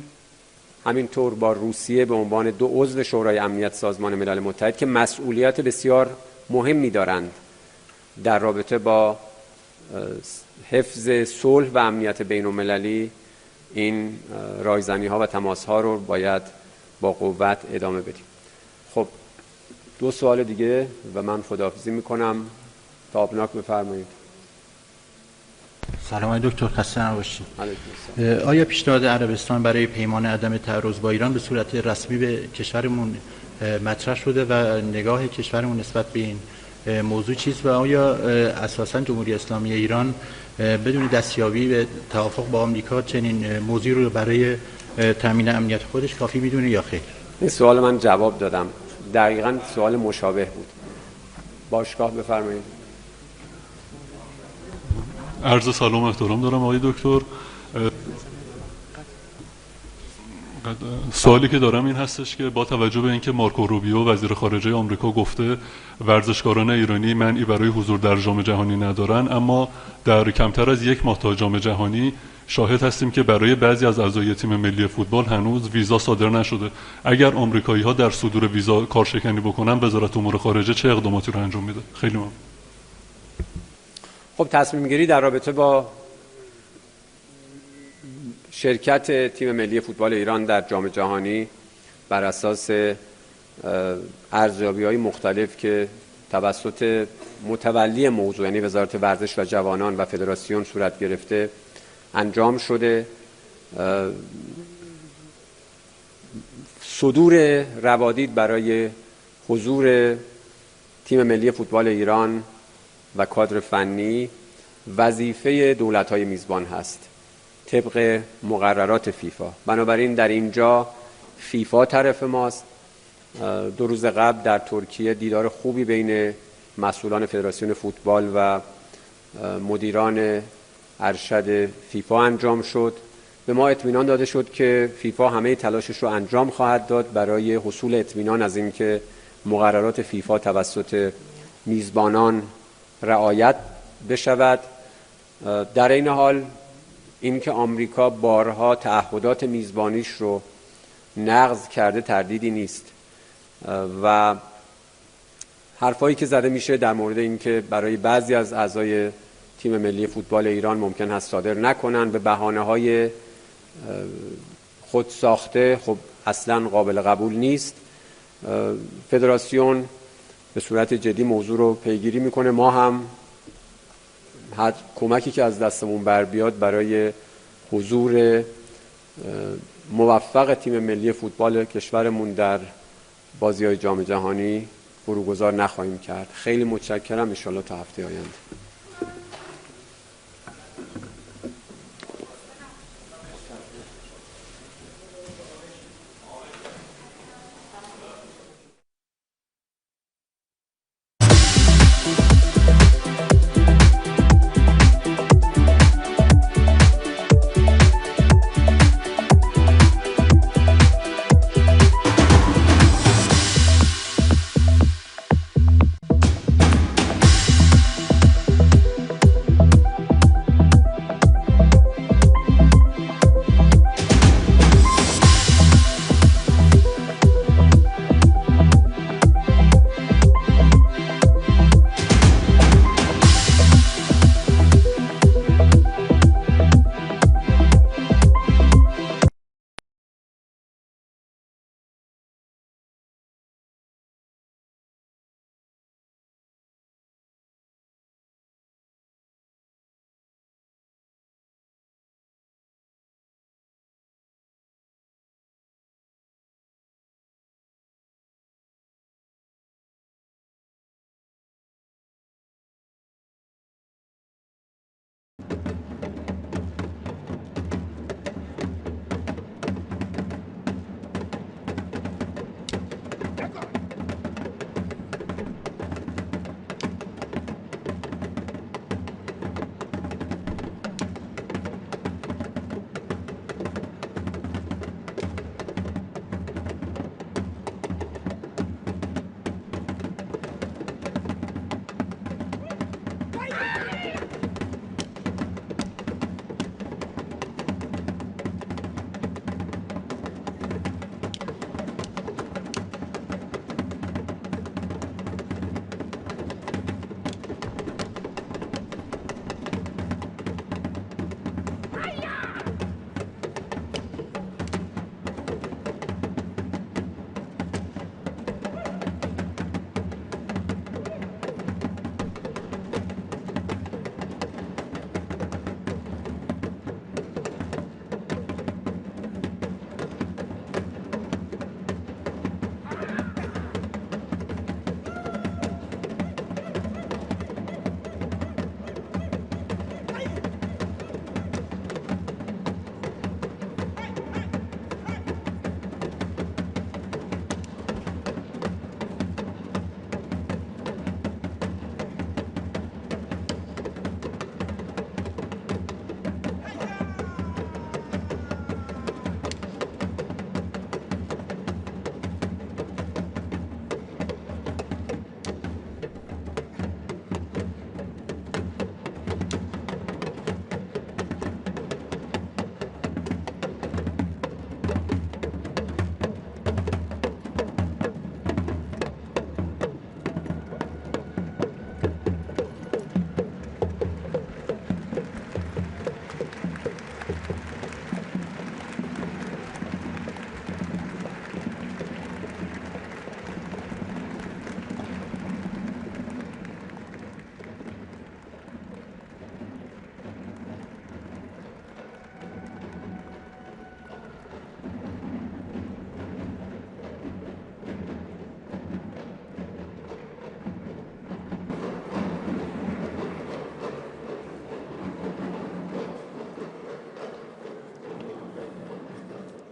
همینطور با روسیه به عنوان دو عضو شورای امنیت سازمان ملل متحد که مسئولیت بسیار مهمی دارند در رابطه با حفظ صلح و امنیت بین‌المللی این رایزنی‌ها و تماس‌ها رو باید با قوت ادامه بدیم. خب دو سوال دیگه و من خداحافظی می‌کنم. تابناک بفرمایید. سلام دکتر، خسته نباشید. آیا پیشنهاد عربستان برای پیمان عدم تعرض با ایران به صورت رسمی به کشورمون مطرح شده و نگاه کشورمون نسبت به این موضوع چیست و آیا اساساً جمهوری اسلامی ایران بدون دستیابی به توافق با آمریکا چنین موضوعی رو برای تامین امنیت خودش کافی میدونه یا خیر؟ این سوال من جواب دادم. دقیقاً سوال مشابه بود. باشگاه بفرمایید. عرض سلام و احترام دارم آقای دکتر. سوالی که دارم این هستش که با توجه به اینکه مارکو روبیو وزیر خارجه آمریکا گفته ورزشکاران ایرانی منعی برای حضور در جام جهانی ندارن، اما در کمتر از یک ماه تا جام جهانی شاهد هستیم که برای بعضی از اعضای تیم ملی فوتبال هنوز ویزا صادر نشده. اگر آمریکایی‌ها در صدور ویزا کارشکنی بکنن، وزارت امور خارجه چه اقداماتی رو انجام میده؟ خیلی ممنون. خب تصمیم گیری در رابطه با شرکت تیم ملی فوتبال ایران در جام جهانی بر اساس ارزیابی‌های مختلف که توسط متولی موضوع یعنی وزارت ورزش و جوانان و فدراسیون صورت گرفته انجام شده. صدور روادید برای حضور تیم ملی فوتبال ایران و کادر فنی وظیفه دولت‌های میزبان هست طبق مقررات فیفا. بنابراین در اینجا فیفا طرف ماست. 2 روز قبل در ترکیه دیدار خوبی بین مسئولان فدراسیون فوتبال و مدیران ارشد فیفا انجام شد. به ما اطمینان داده شد که فیفا همه تلاشش رو انجام خواهد داد برای حصول اطمینان از اینکه مقررات فیفا توسط میزبانان رعایت بشود. در این حال اینکه آمریکا بارها تعهدات میزبانیش رو نقض کرده تردیدی نیست و حرفایی که زده میشه در مورد اینکه برای بعضی از اعضای تیم ملی فوتبال ایران ممکن هست صادر نکنن به بهانه‌های خود ساخته، خب اصلا قابل قبول نیست. فدراسیون به صورت جدی موضوع رو پیگیری میکنه. ما هم هر کمکی که از دستمون بر بیاد برای حضور موفق تیم ملی فوتبال کشورمون در بازی‌های جام جهانی فروگذار نخواهیم کرد. خیلی متشکرم. ان شاءالله تا هفته آینده.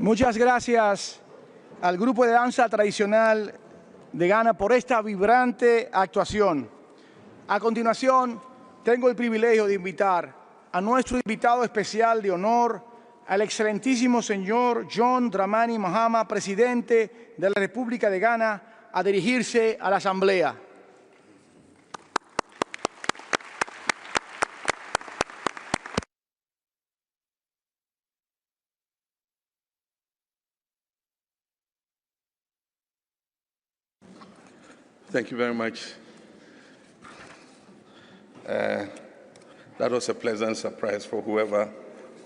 Muchas gracias al grupo de danza tradicional de Ghana por esta vibrante actuación. A continuación, tengo el privilegio de invitar a nuestro invitado especial de honor, al excelentísimo señor John Dramani Mahama, presidente de la República de Ghana, a dirigirse a la Asamblea. Thank you very much. That was a pleasant surprise for whoever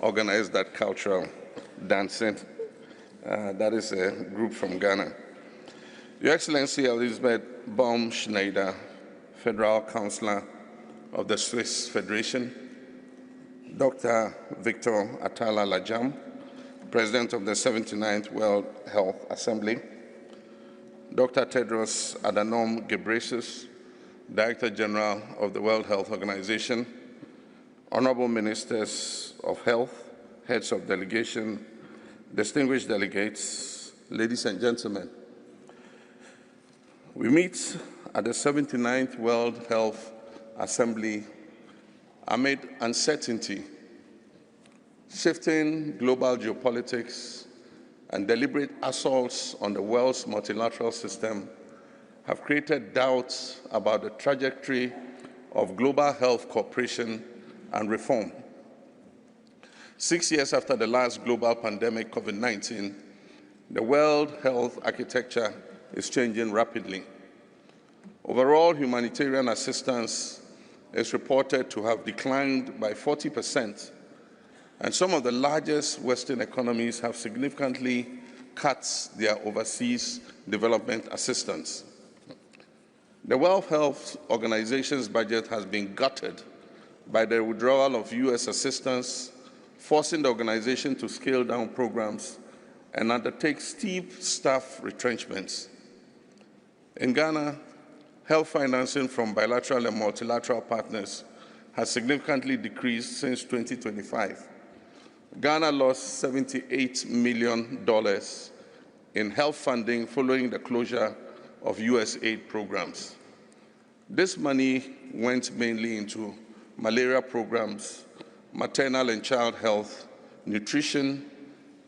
organized that cultural dancing. That is a group from Ghana. Your Excellency Elizabeth Baum-Schneider, Federal Councillor of the Swiss Federation, Dr. Victor Atala Lajam, President of the 79th World Health Assembly, Dr. Tedros Adhanom Ghebreyesus, Director General of the World Health Organization, Honorable Ministers of Health, Heads of Delegation, distinguished delegates, ladies and gentlemen. We meet at the 79th World Health Assembly amid uncertainty, shifting global geopolitics, and deliberate assaults on the world's multilateral system have created doubts about the trajectory of global health cooperation and reform. 6 years after the last global pandemic, COVID-19, the world health architecture is changing rapidly. Overall, humanitarian assistance is reported to have declined by 40%, and some of the largest Western economies have significantly cut their overseas development assistance. The World Health Organization's budget has been gutted by the withdrawal of U.S. assistance, forcing the organization to scale down programs and undertake steep staff retrenchments. In Ghana, health financing from bilateral and multilateral partners has significantly decreased since 2025. Ghana lost $78 million in health funding following the closure of U.S. aid programs. This money went mainly into malaria programs, maternal and child health, nutrition,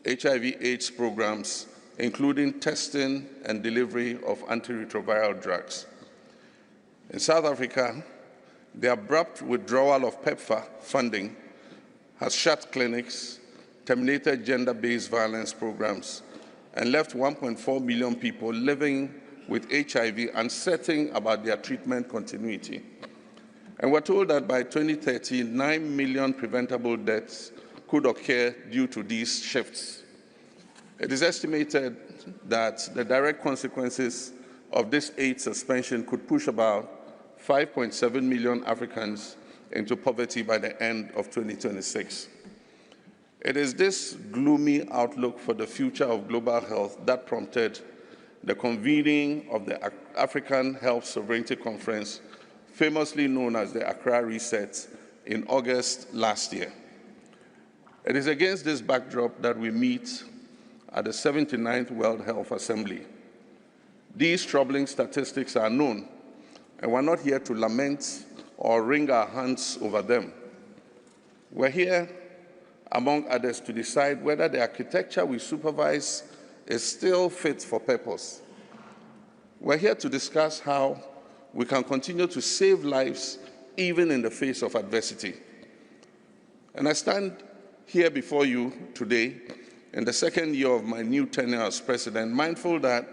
HIV/AIDS programs, including testing and delivery of antiretroviral drugs. In South Africa, the abrupt withdrawal of PEPFAR funding has shut clinics, terminated gender-based violence programs, and left 1.4 million people living with HIV uncertain about their treatment continuity. And we're told that by 2030, 9 million preventable deaths could occur due to these shifts. It is estimated that the direct consequences of this aid suspension could push about 5.7 million Africans into poverty by the end of 2026. It is this gloomy outlook for the future of global health that prompted the convening of the African Health Sovereignty Conference, famously known as the Accra Reset, in August last year. It is against this backdrop that we meet at the 79th World Health Assembly. These troubling statistics are known, and we're not here to lament or wring our hands over them. We're here, among others, to decide whether the architecture we supervise is still fit for purpose. We're here to discuss how we can continue to save lives even in the face of adversity. And I stand here before you today in the second year of my new tenure as president, mindful that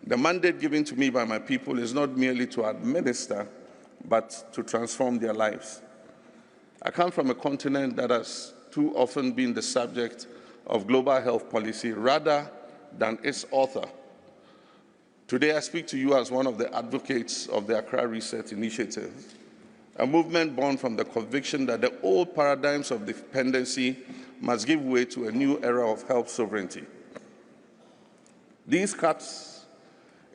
the mandate given to me by my people is not merely to administer, but to transform their lives. I come from a continent that has too often been the subject of global health policy rather than its author. Today, I speak to you as one of the advocates of the Accra Reset Initiative, a movement born from the conviction that the old paradigms of dependency must give way to a new era of health sovereignty. These cuts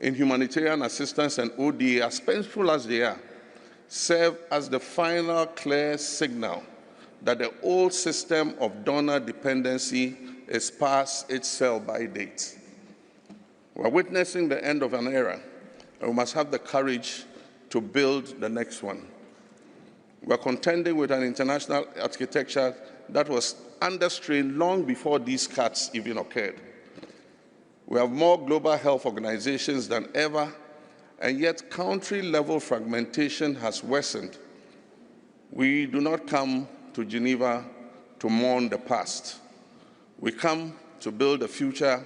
in humanitarian assistance and ODA, as painful as they are, serve as the final clear signal that the old system of donor dependency is past its sell-by date. We're witnessing the end of an era, and we must have the courage to build the next one. We're contending with an international architecture that was under strain long before these cuts even occurred. We have more global health organizations than ever, and yet country-level fragmentation has worsened. We do not come to Geneva to mourn the past. We come to build a future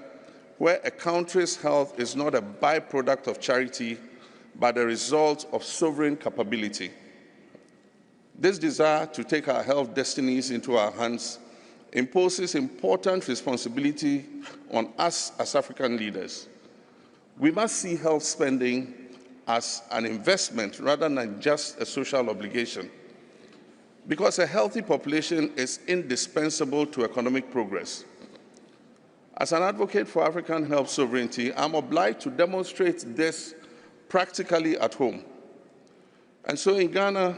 where a country's health is not a byproduct of charity, but a result of sovereign capability. This desire to take our health destinies into our hands imposes important responsibility on us as African leaders. We must see health spending as an investment rather than just a social obligation, because a healthy population is indispensable to economic progress. As an advocate for African health sovereignty, I'm obliged to demonstrate this practically at home. And so in Ghana,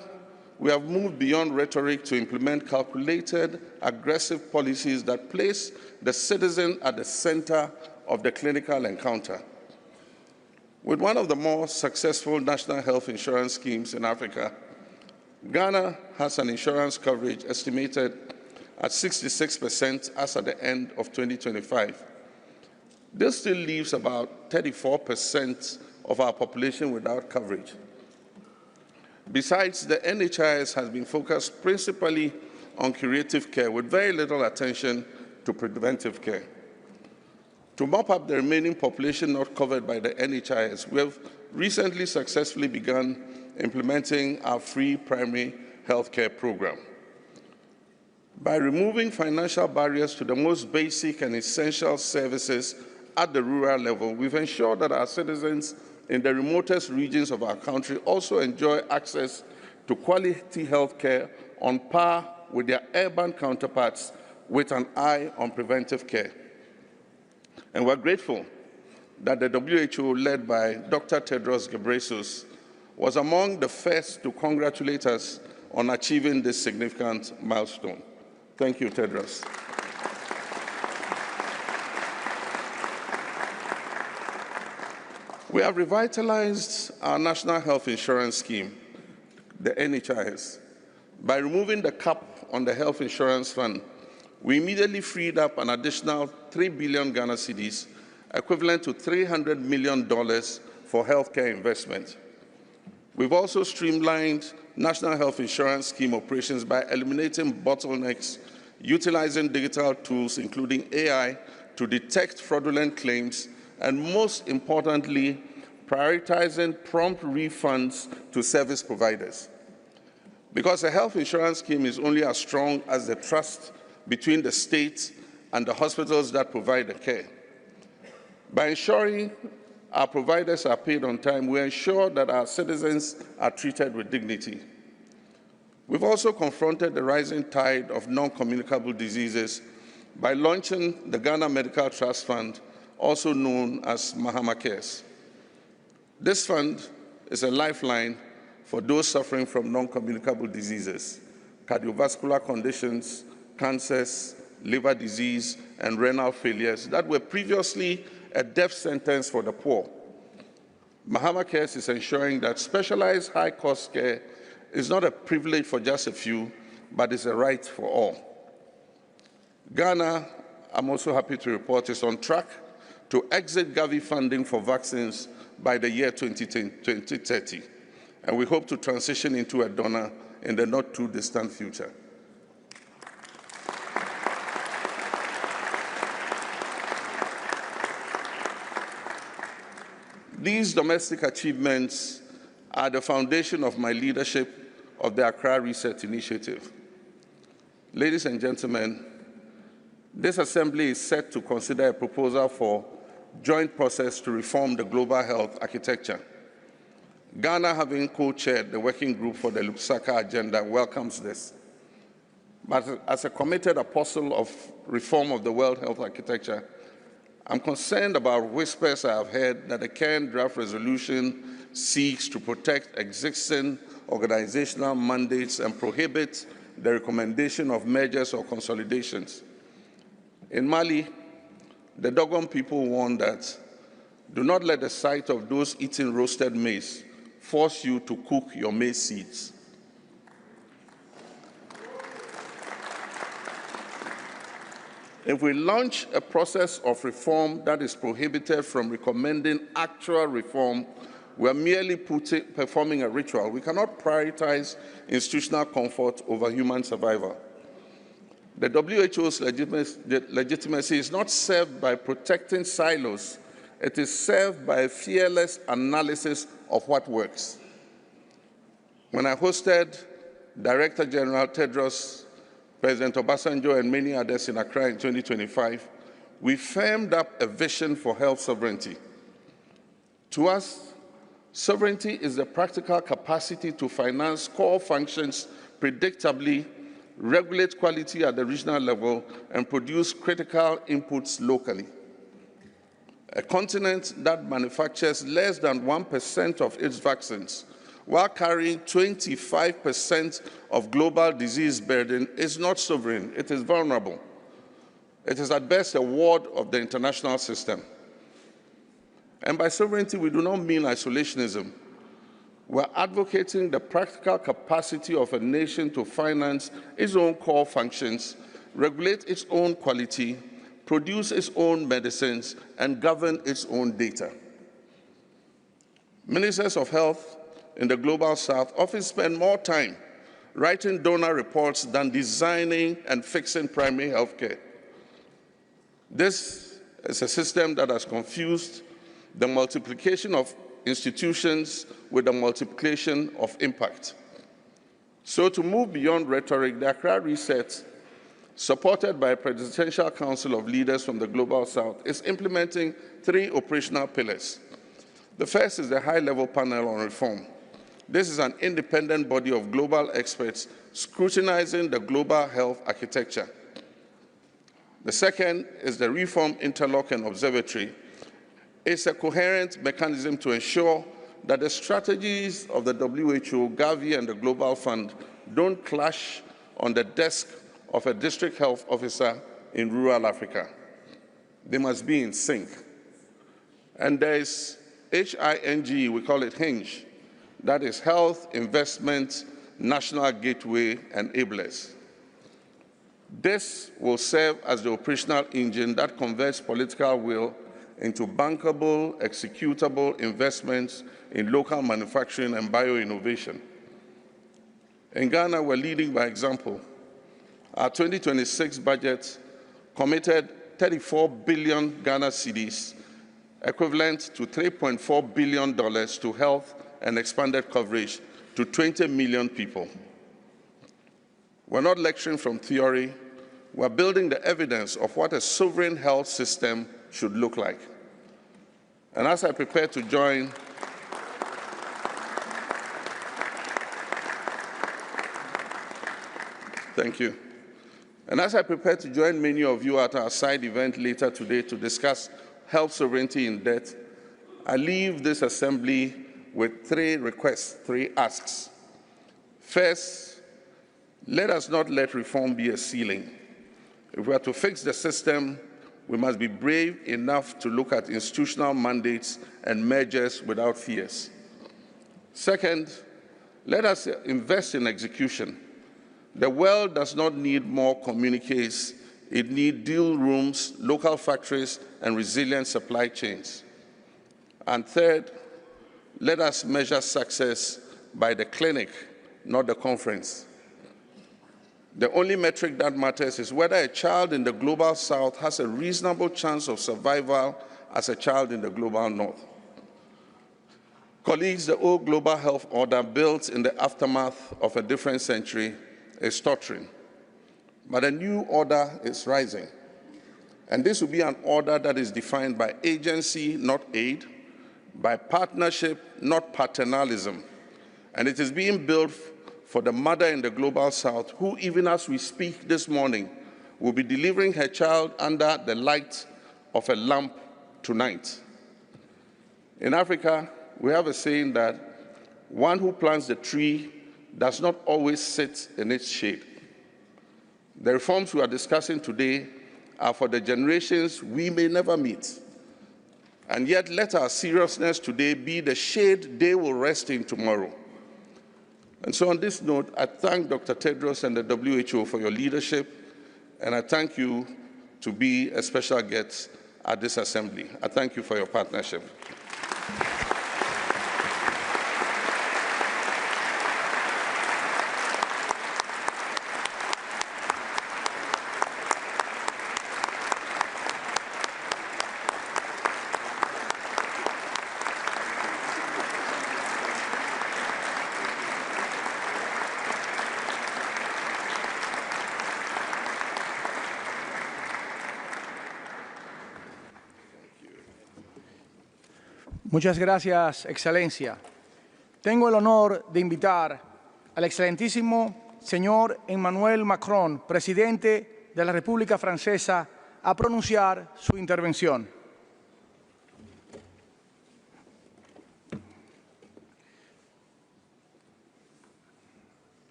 we have moved beyond rhetoric to implement calculated, aggressive policies that place the citizen at the center of the clinical encounter. With one of the more successful national health insurance schemes in Africa, Ghana has an insurance coverage estimated at 66% as at the end of 2025. This still leaves about 34% of our population without coverage. Besides, the NHIS has been focused principally on curative care with very little attention to preventive care. To mop up the remaining population not covered by the NHIS, we have recently successfully begun implementing our free primary health care program. By removing financial barriers to the most basic and essential services at the rural level, we've ensured that our citizens in the remotest regions of our country also enjoy access to quality health care on par with their urban counterparts with an eye on preventive care. And we're grateful that the WHO, led by Dr. Tedros Ghebreyesus, was among the first to congratulate us on achieving this significant milestone. Thank you, Tedros. We have revitalized our national health insurance scheme, the NHIS. By removing the cap on the health insurance fund, we immediately freed up an additional 3 billion Ghana cedis, equivalent to $300 million for healthcare investment. We've also streamlined national health insurance scheme operations by eliminating bottlenecks, utilizing digital tools, including AI, to detect fraudulent claims, and most importantly, prioritizing prompt refunds to service providers. Because a health insurance scheme is only as strong as the trust between the state and the hospitals that provide the care. By ensuring our providers are paid on time, we ensure that our citizens are treated with dignity. We've also confronted the rising tide of non-communicable diseases by launching the Ghana Medical Trust Fund, also known as Mahama Cares. This fund is a lifeline for those suffering from non-communicable diseases, cardiovascular conditions, cancers, liver disease, and renal failures that were previously a death sentence for the poor. Mahama Cares is ensuring that specialized high-cost care is not a privilege for just a few, but is a right for all. Ghana, I'm also happy to report, is on track to exit Gavi funding for vaccines by the year 2030, and we hope to transition into a donor in the not-too-distant future. These domestic achievements are the foundation of my leadership of the Accra Reset Initiative. Ladies and gentlemen, this Assembly is set to consider a proposal for joint process to reform the global health architecture. Ghana, having co-chaired the working group for the Lusaka agenda, welcomes this. But as a committed apostle of reform of the world health architecture, I'm concerned about whispers I have heard that the current draft resolution seeks to protect existing organizational mandates and prohibit the recommendation of mergers or consolidations. In Mali, the Dogon people warned that do not let the sight of those eating roasted maize force you to cook your maize seeds. If we launch a process of reform that is prohibited from recommending actual reform, we are merely performing a ritual. We cannot prioritize institutional comfort over human survival. The WHO's legitimacy is not served by protecting silos. It is served by a fearless analysis of what works. When I hosted Director General Tedros, President Obasanjo, and many others in Accra in 2025, we firmed up a vision for health sovereignty. To us, sovereignty is the practical capacity to finance core functions predictably, regulate quality at the regional level, and produce critical inputs locally. A continent that manufactures less than 1% of its vaccines while carrying 25% of global disease burden is not sovereign, it is vulnerable. It is at best a ward of the international system. And by sovereignty, we do not mean isolationism. We're advocating the practical capacity of a nation to finance its own core functions, regulate its own quality, produce its own medicines, and govern its own data. Ministers of health in the Global South often spend more time writing donor reports than designing and fixing primary health care. This is a system that has confused the multiplication of institutions with the multiplication of impact. So to move beyond rhetoric, the Accra Reset, supported by a Presidential Council of Leaders from the Global South, is implementing 3 operational pillars. The first is the High-Level Panel on Reform. This is an independent body of global experts scrutinizing the global health architecture. The second is the Reform Interlock and Observatory. It's a coherent mechanism to ensure that the strategies of the WHO, Gavi, and the Global Fund don't clash on the desk of a district health officer in rural Africa. They must be in sync. And there is HING, we call it HING, that is Health, Investment, National Gateway, Enablers. This will serve as the operational engine that converts political will into bankable, executable investments in local manufacturing and bioinnovation. In Ghana, we're leading by example. Our 2026 budget committed 34 billion Ghana cedis, equivalent to $3.4 billion to health and expanded coverage to 20 million people. We're not lecturing from theory. We're building the evidence of what a sovereign health system should look like. And as I prepare to join Thank you. And as I prepare to join many of you at our side event later today to discuss health sovereignty in depth, I leave this assembly with 3 requests, 3 asks. First, let us not let reform be a ceiling. If we are to fix the system, we must be brave enough to look at institutional mandates and mergers without fears. Second, let us invest in execution. The world does not need more communiques. It needs deal rooms, local factories, and resilient supply chains. And third, let us measure success by the clinic, not the conference. The only metric that matters is whether a child in the Global South has a reasonable chance of survival as a child in the Global North. Colleagues, the old global health order built in the aftermath of a different century is tottering. But a new order is rising. And this will be an order that is defined by agency, not aid, by partnership, not paternalism. And it is being built for the mother in the Global South, who, even as we speak this morning, will be delivering her child under the light of a lamp tonight. In Africa, we have a saying that one who plants the tree does not always sit in its shade. The reforms we are discussing today are for the generations we may never meet. And yet let our seriousness today be the shade they will rest in tomorrow. And so on this note, I thank Dr. Tedros and the WHO for your leadership, and I thank you to be a special guest at this assembly. I thank you for your partnership. Muchas gracias, Excelencia. Tengo el honor de invitar al excelentísimo señor Emmanuel Macron, presidente de la República Francesa, a pronunciar su intervención.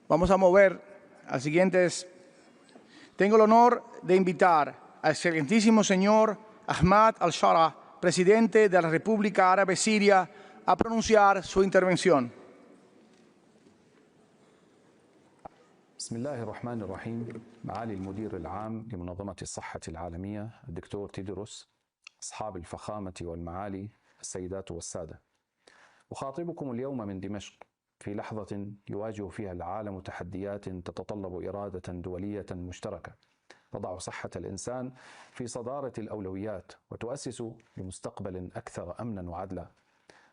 Vamos a mover a siguientes. Tengo el honor de invitar al excelentísimo señor Ahmad al-Shara, presidente de la República Árabe Siria, a pronunciar su intervención. بسم الله الرحمن الرحيم. معالي المدير العام لمنظمة الصحة العالمية الدكتور تيدروس، أصحاب الفخامة والمعالي، السيدات والسادة، أخاطبكم اليوم من دمشق في لحظة يواجه فيها العالم تحديات تتطلب إرادة دولية مشتركة تضع صحة الإنسان في صدارة الأولويات وتؤسس لمستقبل أكثر أمنا وعدلا.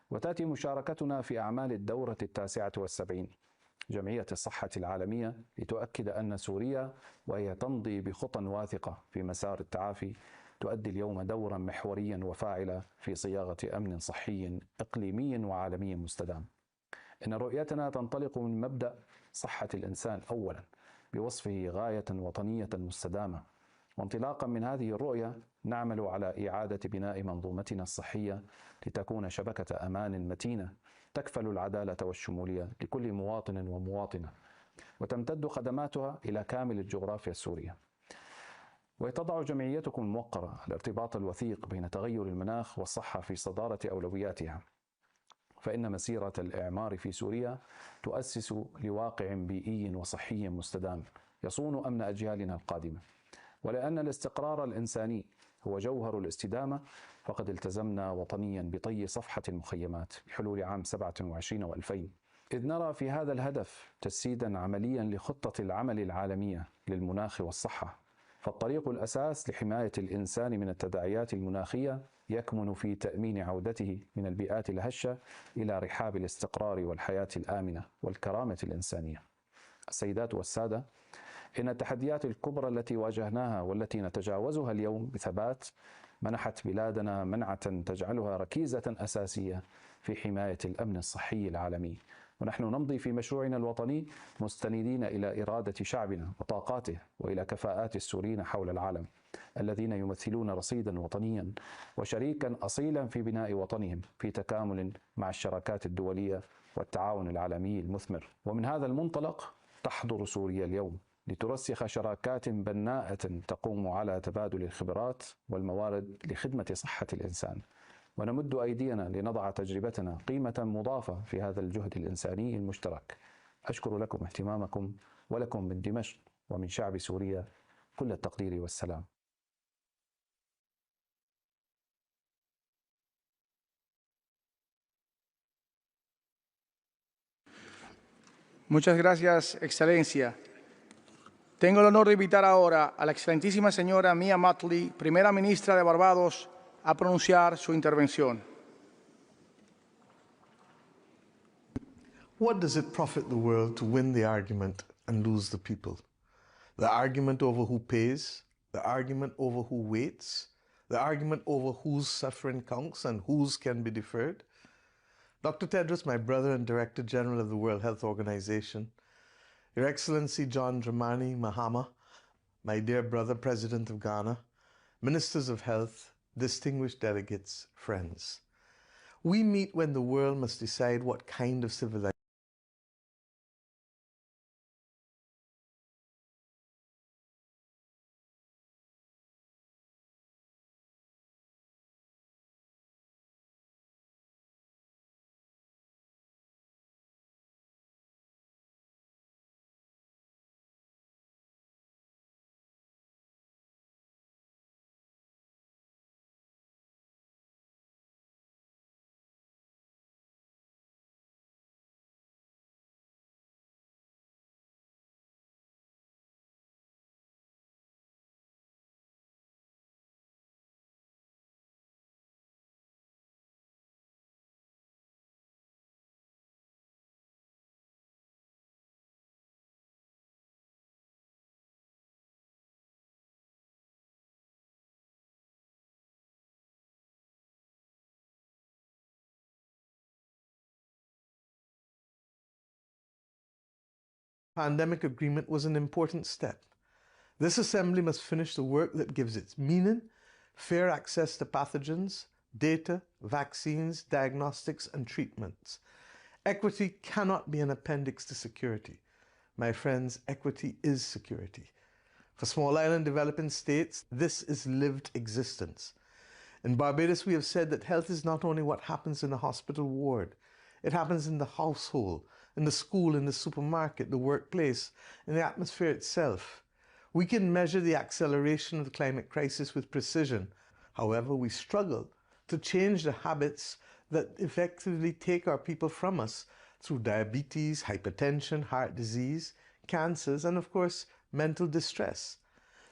وتأتي مشاركتنا في أعمال الدورة 79 جمعية الصحة العالمية لتؤكد أن سوريا وهي تمضي بخطى واثقة في مسار التعافي تؤدي اليوم دورا محوريا وفاعلا في صياغة أمن صحي إقليمي وعالمي مستدام. إن رؤيتنا تنطلق من مبدأ صحة الإنسان أولا بوصفه غاية وطنية مستدامة، وانطلاقا من هذه الرؤية نعمل على إعادة بناء منظومتنا الصحية لتكون شبكة أمان متينة تكفل العدالة والشمولية لكل مواطن ومواطنة، وتمتد خدماتها إلى كامل الجغرافيا السورية. وتضع جمعيتكم الموقرة الارتباط الوثيق بين تغير المناخ والصحة في صدارة أولوياتها، فإن مسيرة الإعمار في سوريا تؤسس لواقع بيئي وصحي مستدام يصون أمن أجيالنا القادمة. ولأن الاستقرار الإنساني هو جوهر الاستدامة، فقد التزمنا وطنيا بطي صفحة المخيمات بحلول عام 27 و2000، إذ نرى في هذا الهدف تجسيدا عمليا لخطة العمل العالمية للمناخ والصحة. فالطريق الأساس لحماية الإنسان من التداعيات المناخية يكمن في تأمين عودته من البيئات الهشة إلى رحاب الاستقرار والحياة الآمنة والكرامة الإنسانية. السيدات والسادة، إن التحديات الكبرى التي واجهناها والتي نتجاوزها اليوم بثبات منحت بلادنا منعة تجعلها ركيزة أساسية في حماية الأمن الصحي العالمي، ونحن نمضي في مشروعنا الوطني مستندين إلى إرادة شعبنا وطاقاته وإلى كفاءات السوريين حول العالم الذين يمثلون رصيدا وطنيا وشريكا أصيلا في بناء وطنهم في تكامل مع الشراكات الدولية والتعاون العالمي المثمر. ومن هذا المنطلق تحضر سوريا اليوم لترسخ شراكات بناءة تقوم على تبادل الخبرات والموارد لخدمة صحة الإنسان، ونمد أيدينا لنضع تجربتنا قيمة مضافة في هذا الجهد الإنساني المشترك. أشكر لكم اهتمامكم، ولكم من دمشق ومن شعب سوريا كل التقدير والسلام. Muchas gracias, Excelencia. Tengo el honor de invitar ahora a la excelentísima señora Mia Mottley, primera ministra de Barbados, a pronunciar su intervención. What does it profit the world to win the argument and lose the people? The argument over who pays, the argument over who waits, the argument over whose suffering counts and whose can be deferred. Dr. Tedros, my brother and Director General of the World Health Organization, Your Excellency John Dramani Mahama, my dear brother, President of Ghana, Ministers of Health, distinguished delegates, friends. We meet when the world must decide what kind of civilization. Pandemic agreement was an important step. This assembly must finish the work that gives its meaning, fair access to pathogens, data, vaccines, diagnostics, and treatments. Equity cannot be an appendix to security. My friends, equity is security. For small island developing states, this is lived existence. In Barbados, we have said that health is not only what happens in a hospital ward. It happens in the household, in the school, in the supermarket, the workplace, in the atmosphere itself. We can measure the acceleration of the climate crisis with precision. However, we struggle to change the habits that effectively take our people from us through diabetes, hypertension, heart disease, cancers, and of course, mental distress.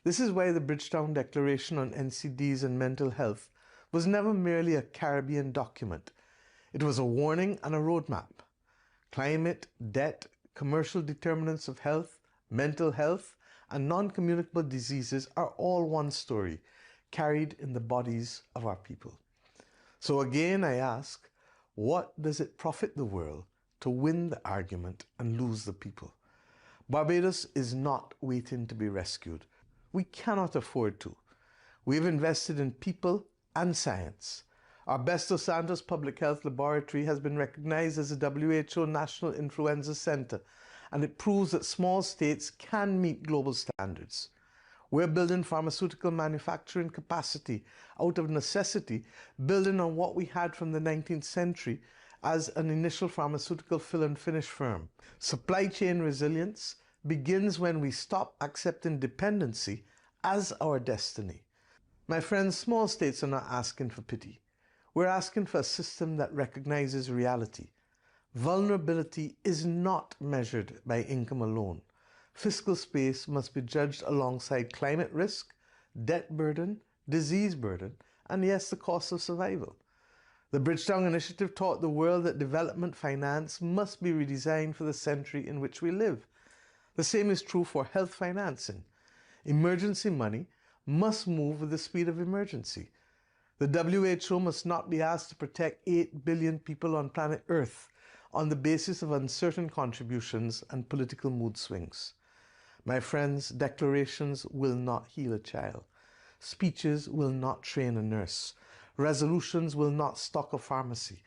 This is why the Bridgetown Declaration on NCDs and mental health was never merely a Caribbean document. It was a warning and a roadmap. Climate, debt, commercial determinants of health, mental health, and non-communicable diseases are all one story, carried in the bodies of our people. So again, I ask, what does it profit the world to win the argument and lose the people? Barbados is not waiting to be rescued. We cannot afford to. We have invested in people and science. Our Best Dos Santos Public Health Laboratory has been recognized as a WHO National Influenza Center, and it proves that small states can meet global standards. We're building pharmaceutical manufacturing capacity out of necessity, building on what we had from the 19th century as an initial pharmaceutical fill and finish firm. Supply chain resilience begins when we stop accepting dependency as our destiny. My friends, small states are not asking for pity. We're asking for a system that recognizes reality. Vulnerability is not measured by income alone. Fiscal space must be judged alongside climate risk, debt burden, disease burden, and yes, the cost of survival. The Bridgetown Initiative taught the world that development finance must be redesigned for the century in which we live. The same is true for health financing. Emergency money must move with the speed of emergency. The WHO must not be asked to protect 8 billion people on planet Earth on the basis of uncertain contributions and political mood swings. My friends, declarations will not heal a child. Speeches will not train a nurse. Resolutions will not stock a pharmacy.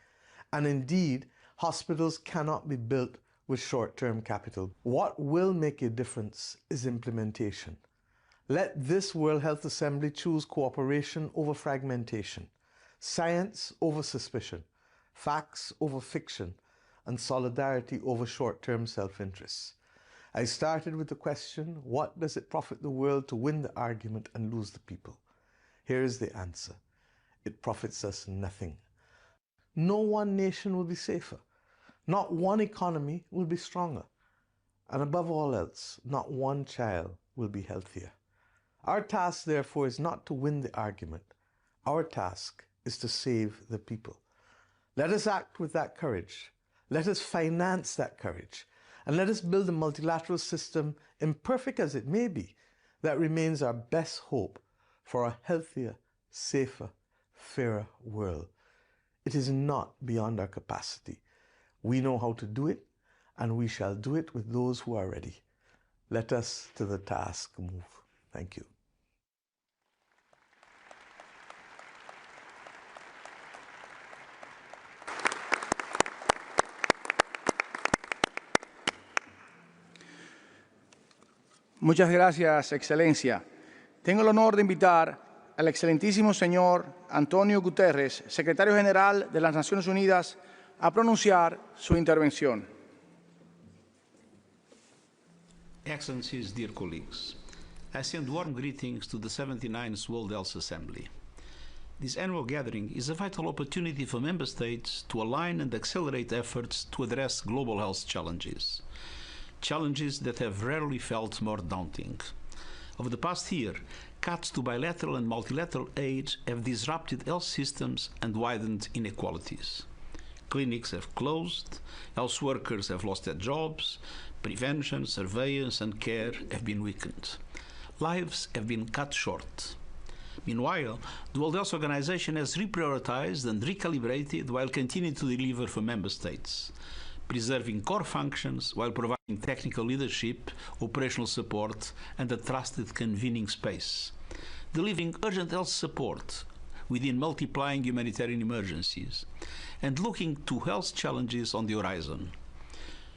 And indeed, hospitals cannot be built with short-term capital. What will make a difference is implementation. Let this World Health Assembly choose cooperation over fragmentation, science over suspicion, facts over fiction, and solidarity over short-term self-interest. I started with the question, what does it profit the world to win the argument and lose the people? Here is the answer. It profits us nothing. No one nation will be safer. Not one economy will be stronger. And above all else, not one child will be healthier. Our task, therefore, is not to win the argument. Our task is to save the people. Let us act with that courage. Let us finance that courage. And let us build a multilateral system, imperfect as it may be, that remains our best hope for a healthier, safer, fairer world. It is not beyond our capacity. We know how to do it, and we shall do it with those who are ready. Let us to the task move. Thank you. Muchas gracias, Excelencia. Tengo el honor de invitar al excelentísimo señor Antonio Guterres, Secretario General de las Naciones Unidas, a pronunciar su intervención. Excellencies, dear colleagues, I send warm greetings to the 79th World Health Assembly. This annual gathering is a vital opportunity for member states to align and accelerate efforts to address global health challenges. Challenges that have rarely felt more daunting. Over the past year, cuts to bilateral and multilateral aid have disrupted health systems and widened inequalities. Clinics have closed, health workers have lost their jobs, prevention, surveillance and care have been weakened. Lives have been cut short. Meanwhile, the World Health Organization has reprioritized and recalibrated while continuing to deliver for member states, preserving core functions while providing technical leadership, operational support, and a trusted convening space, delivering urgent health support within multiplying humanitarian emergencies, and looking to health challenges on the horizon.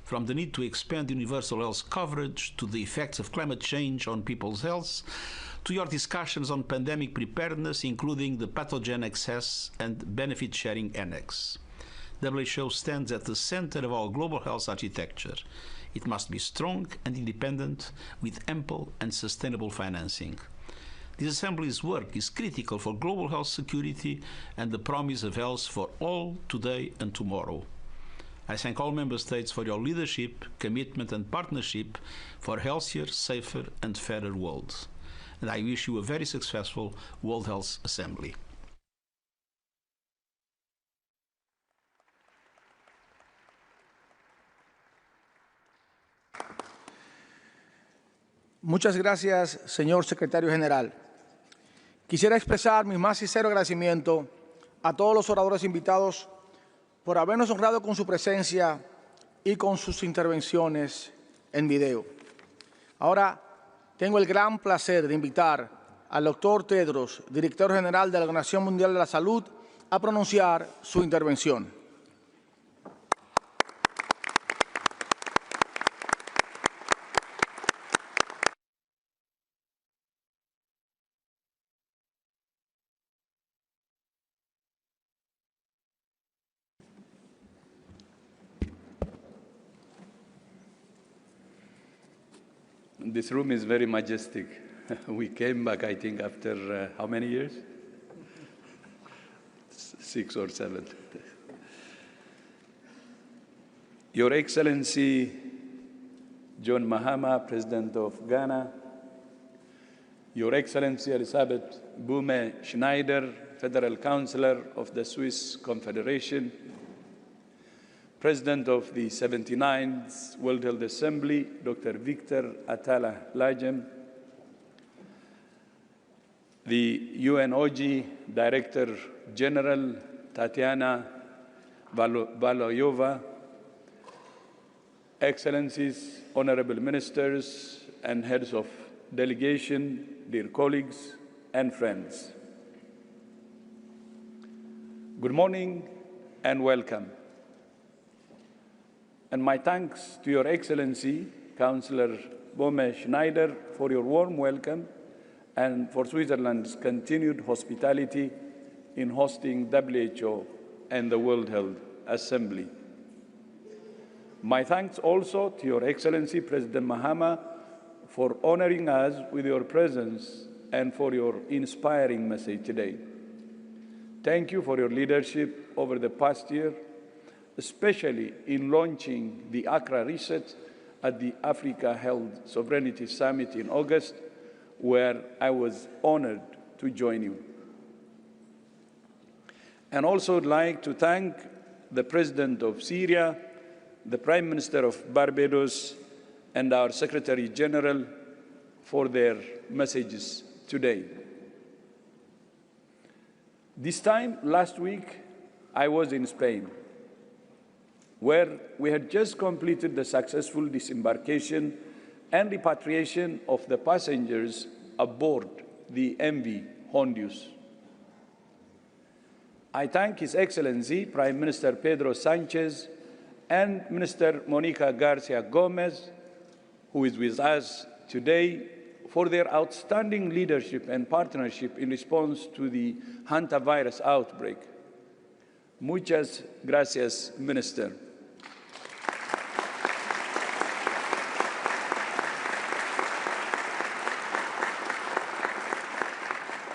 From the need to expand universal health coverage to the effects of climate change on people's health, to your discussions on pandemic preparedness, including the pathogen access and benefit sharing annex. WHO stands at the center of our global health architecture. It must be strong and independent, with ample and sustainable financing. This Assembly's work is critical for global health security and the promise of health for all today and tomorrow. I thank all Member States for your leadership, commitment and partnership for a healthier, safer and fairer world. And I wish you a very successful World Health Assembly. Muchas gracias, señor Secretario General. Quisiera expresar mi más sincero agradecimiento a todos los oradores invitados por habernos honrado con su presencia y con sus intervenciones en video. Ahora tengo el gran placer de invitar al doctor Tedros, Director General de la Organización Mundial de la Salud, a pronunciar su intervención. This room is very majestic. We came back, I think, after how many years? 6 or 7. Your Excellency John Mahama, President of Ghana, Your Excellency Elizabeth Boume Schneider, Federal Councillor of the Swiss Confederation, President of the 79th World Health Assembly, Dr. Victor Atala Lajem, the UNOG Director General Tatiana Valoyova, Excellencies, Honorable Ministers, and Heads of Delegation, dear colleagues and friends. Good morning and welcome. And my thanks to Your Excellency, Councillor Boume Schneider, for your warm welcome and for Switzerland's continued hospitality in hosting WHO and the World Health Assembly. My thanks also to Your Excellency, President Mahama, for honoring us with your presence and for your inspiring message today. Thank you for your leadership over the past year, especially in launching the Accra Reset at the Africa Health Sovereignty Summit in August, where I was honored to join you. And also would like to thank the President of Syria the Prime Minister of Barbados, and our Secretary General for their messages today. This time last week, I was in Spain, where we had just completed the successful disembarkation and repatriation of the passengers aboard the MV Honduras. I thank His Excellency Prime Minister Pedro Sanchez and Minister Monica Garcia Gomez, who is with us today, for their outstanding leadership and partnership in response to the hantavirus outbreak. Muchas gracias, Minister.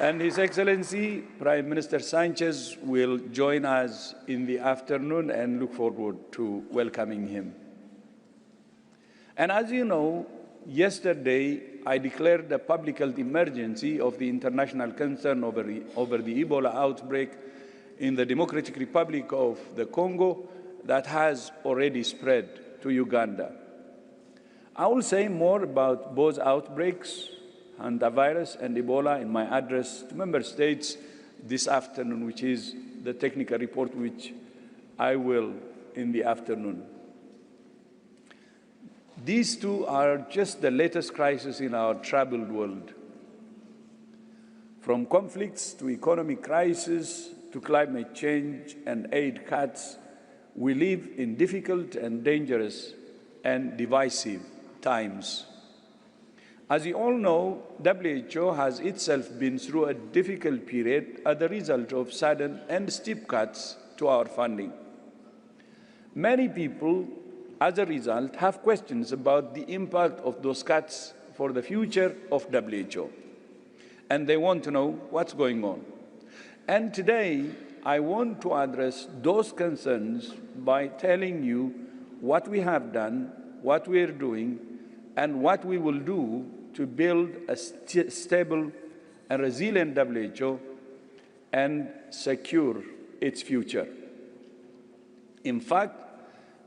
And His Excellency, Prime Minister Sanchez, will join us in the afternoon and look forward to welcoming him. And as you know, yesterday I declared a public health emergency of the international concern over the Ebola outbreak in the Democratic Republic of the Congo that has already spread to Uganda. I will say more about both outbreaks, hantavirus and Ebola, in my address to Member States this afternoon, which is the technical report which I will in the afternoon. These two are just the latest crises in our troubled world. From conflicts to economic crisis to climate change and aid cuts, we live in difficult and dangerous and divisive times. As you all know, WHO has itself been through a difficult period as a result of sudden and steep cuts to our funding. Many people, as a result, have questions about the impact of those cuts for the future of WHO, and they want to know what's going on. And today, I want to address those concerns by telling you what we have done, what we are doing, and what we will do to build a stable and resilient WHO and secure its future. In fact,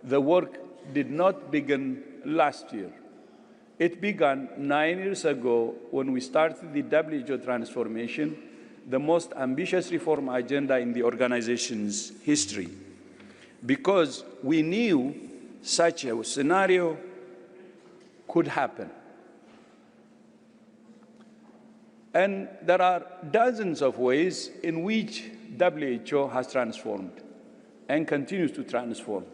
the work did not begin last year. It began 9 years ago when we started the WHO transformation, the most ambitious reform agenda in the organization's history, because we knew such a scenario could happen. And there are dozens of ways in which WHO has transformed and continues to transform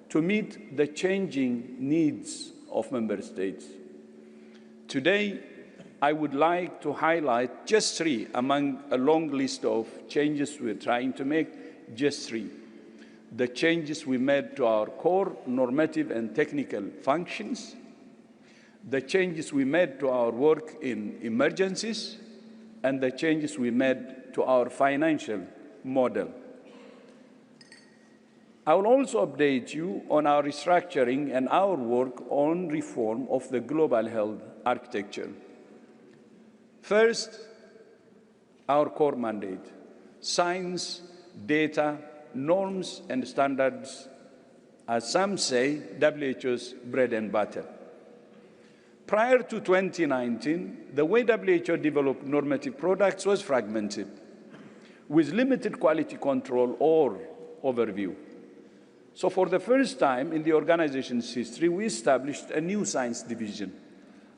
to meet the changing needs of member states. Today, I would like to highlight just three among a long list of changes we're trying to make, just three. The changes we made to our core normative and technical functions, the changes we made to our work in emergencies, and the changes we made to our financial model. I will also update you on our restructuring and our work on reform of the global health architecture. First, our core mandate: science, data, norms, and standards, as some say, WHO's bread and butter. Prior to 2019, the way WHO developed normative products was fragmented, with limited quality control or overview. So for the first time in the organization's history, we established a new science division,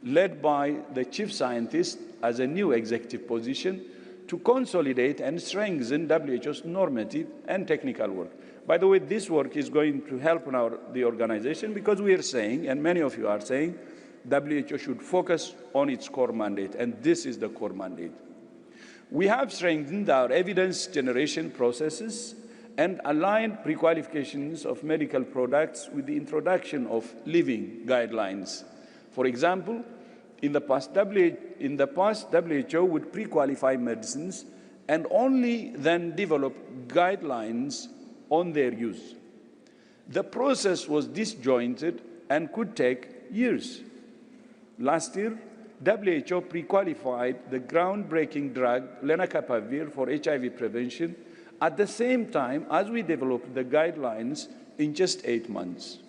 led by the chief scientist as a new executive position to consolidate and strengthen WHO's normative and technical work. By the way, this work is going to help the organization because we are saying, and many of you are saying, WHO should focus on its core mandate, and this is the core mandate. We have strengthened our evidence generation processes and aligned pre-qualifications of medical products with the introduction of living guidelines. For example, in the past, WHO would pre-qualify medicines and only then develop guidelines on their use. The process was disjointed and could take years. Last year, WHO pre-qualified the groundbreaking drug lenacapavir for HIV prevention at the same time as we developed the guidelines in just 8 months.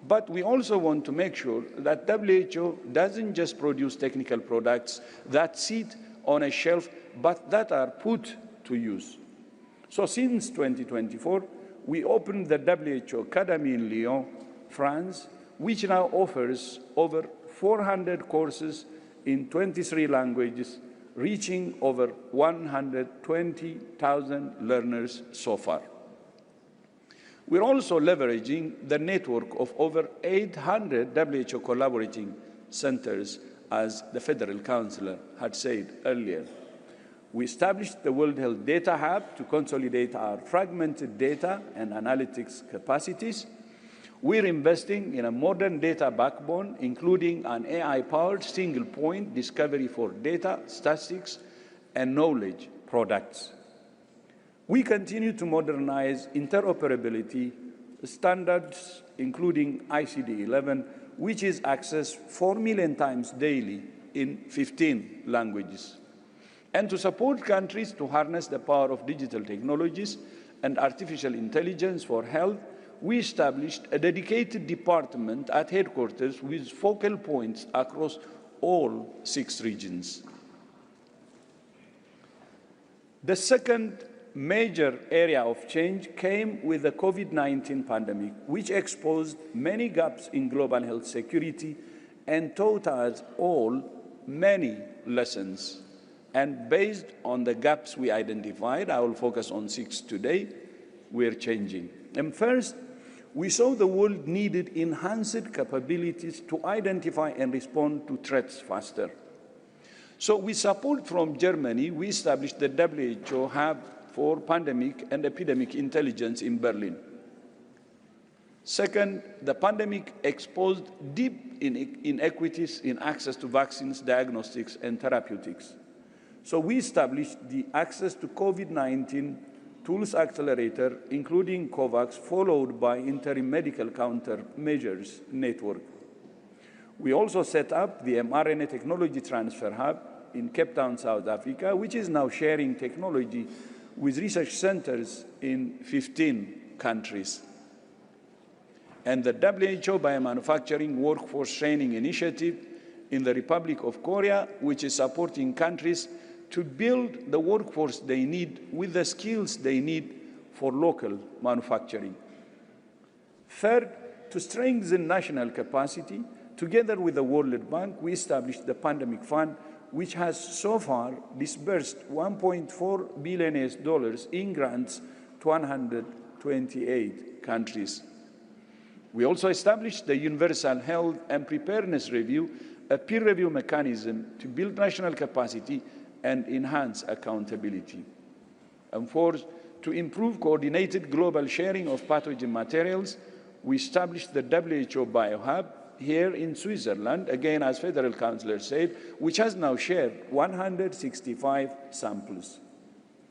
But we also want to make sure that WHO doesn't just produce technical products that sit on a shelf, but that are put to use. So since 2024, we opened the WHO Academy in Lyon, France, which now offers over 400 courses in 23 languages, reaching over 120,000 learners so far. We're also leveraging the network of over 800 WHO collaborating centers, as the Federal Councillor had said earlier. We established the World Health Data Hub to consolidate our fragmented data and analytics capacities. We're investing in a modern data backbone, including an AI-powered single-point discovery for data, statistics, and knowledge products. We continue to modernize interoperability standards, including ICD-11, which is accessed 4 million times daily in 15 languages. And to support countries to harness the power of digital technologies and artificial intelligence for health, we established a dedicated department at headquarters with focal points across all 6 regions. The second major area of change came with the COVID-19 pandemic, which exposed many gaps in global health security and taught us all many lessons. And based on the gaps we identified, I will focus on 6 today, we're changing. And first, we saw the world needed enhanced capabilities to identify and respond to threats faster. So with support from Germany, we established the WHO Hub for Pandemic and Epidemic Intelligence in Berlin. Second, the pandemic exposed deep inequities in access to vaccines, diagnostics, and therapeutics. So we established the Access to COVID-19 Tools Accelerator, including COVAX, followed by Interim Medical Countermeasures Network. We also set up the mRNA Technology Transfer Hub in Cape Town, South Africa, which is now sharing technology with research centers in 15 countries. And the WHO Biomanufacturing Workforce Training Initiative in the Republic of Korea, which is supporting countries to build the workforce they need with the skills they need for local manufacturing. Third, to strengthen national capacity, together with the World Bank, we established the Pandemic Fund, which has so far disbursed $1.4 billion in grants to 128 countries. We also established the Universal Health and Preparedness Review, a peer review mechanism to build national capacity and enhance accountability. And fourth, to improve coordinated global sharing of pathogen materials, we established the WHO BioHub here in Switzerland, again, as Federal Councillor said, which has now shared 165 samples.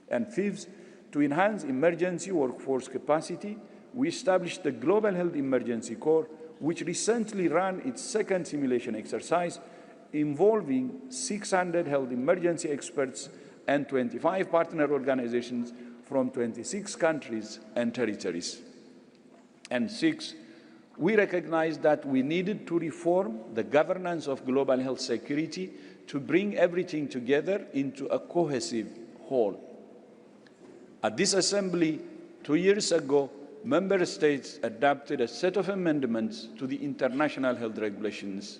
And fifth, to enhance emergency workforce capacity, we established the Global Health Emergency Corps, which recently ran its second simulation exercise, involving 600 health emergency experts and 25 partner organizations from 26 countries and territories. And six, we recognized that we needed to reform the governance of global health security to bring everything together into a cohesive whole. At this assembly 2 years ago, member states adopted a set of amendments to the international health regulations.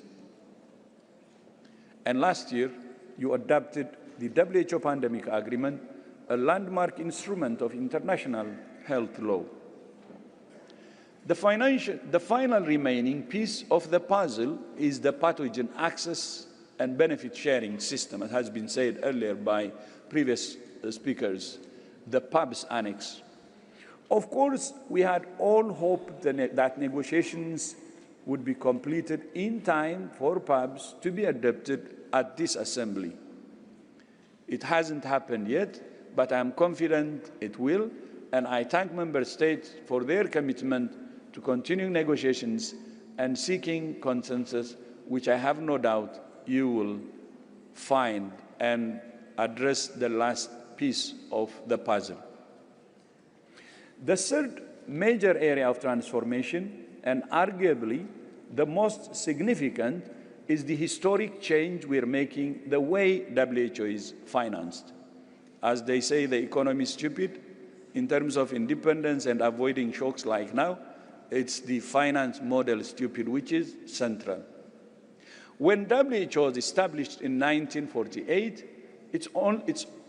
And last year, you adopted the WHO Pandemic Agreement, a landmark instrument of international health law. The final remaining piece of the puzzle is the pathogen access and benefit sharing system, as has been said earlier by previous speakers, the PABS Annex. Of course, we had all hoped that negotiations would be completed in time for PABS to be adopted at this assembly. It hasn't happened yet, but I'm confident it will, and I thank member states for their commitment to continuing negotiations and seeking consensus, which I have no doubt you will find and address the last piece of the puzzle. The third major area of transformation and arguably the most significant is the historic change we're making the way WHO is financed. As they say, the economy is stupid. In terms of independence and avoiding shocks like now, it's the finance model stupid, which is central. When WHO was established in 1948, its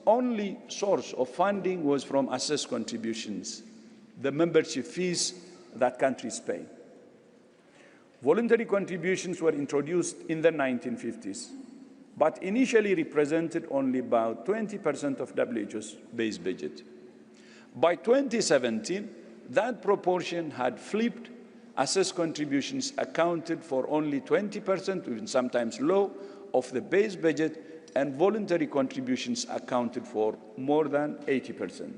only source of funding was from assessed contributions, the membership fees that countries pay. Voluntary contributions were introduced in the 1950s, but initially represented only about 20% of WHO's base budget. By 2017, that proportion had flipped. Assessed contributions accounted for only 20%, even sometimes low, of the base budget, and voluntary contributions accounted for more than 80%.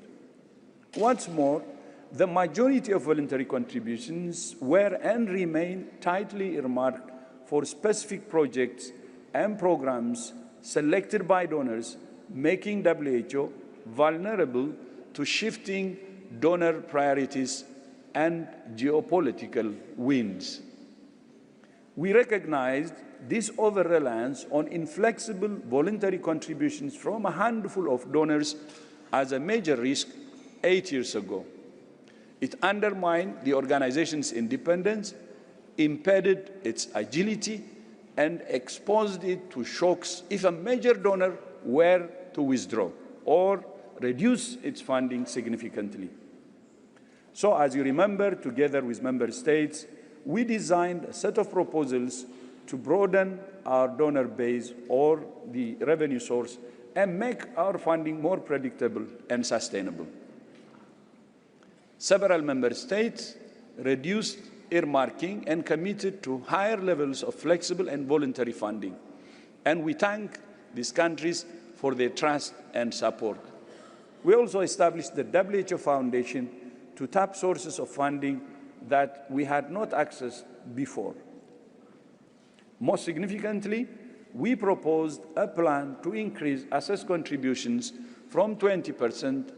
What's more, the majority of voluntary contributions were and remain tightly earmarked for specific projects and programs selected by donors, making WHO vulnerable to shifting donor priorities and geopolitical winds. We recognized this over-reliance on inflexible voluntary contributions from a handful of donors as a major risk 8 years ago. It undermined the organization's independence, impeded its agility, and exposed it to shocks if a major donor were to withdraw or reduce its funding significantly. So, as you remember, together with member states, we designed a set of proposals to broaden our donor base or the revenue source and make our funding more predictable and sustainable. Several member states reduced earmarking and committed to higher levels of flexible and voluntary funding. And we thank these countries for their trust and support. We also established the WHO Foundation to tap sources of funding that we had not accessed before. Most significantly, we proposed a plan to increase assessed contributions from 20%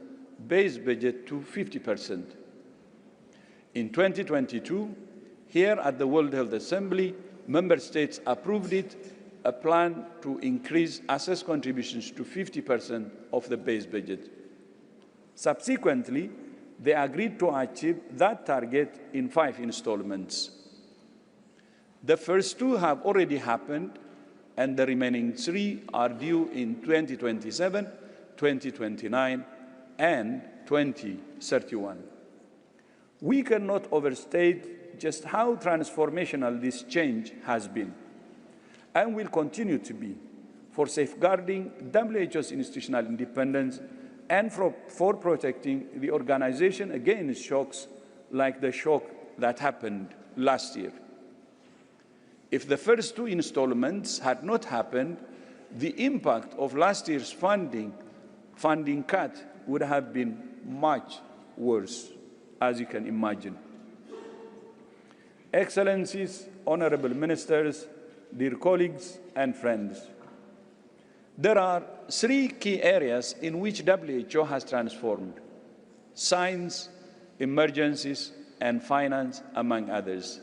base budget to 50%. In 2022, here at the World Health Assembly, member states approved a plan to increase assessed contributions to 50% of the base budget. Subsequently, they agreed to achieve that target in 5 installments. The first 2 have already happened, and the remaining 3 are due in 2027, 2029, and 2031. We cannot overstate just how transformational this change has been, and will continue to be, for safeguarding WHO's institutional independence and for protecting the organization against shocks like the shock that happened last year. If the first 2 installments had not happened, the impact of last year's funding cut would have been much worse, as you can imagine. Excellencies, honorable ministers, dear colleagues and friends, there are 3 key areas in which WHO has transformed: science, emergencies, and finance, among others.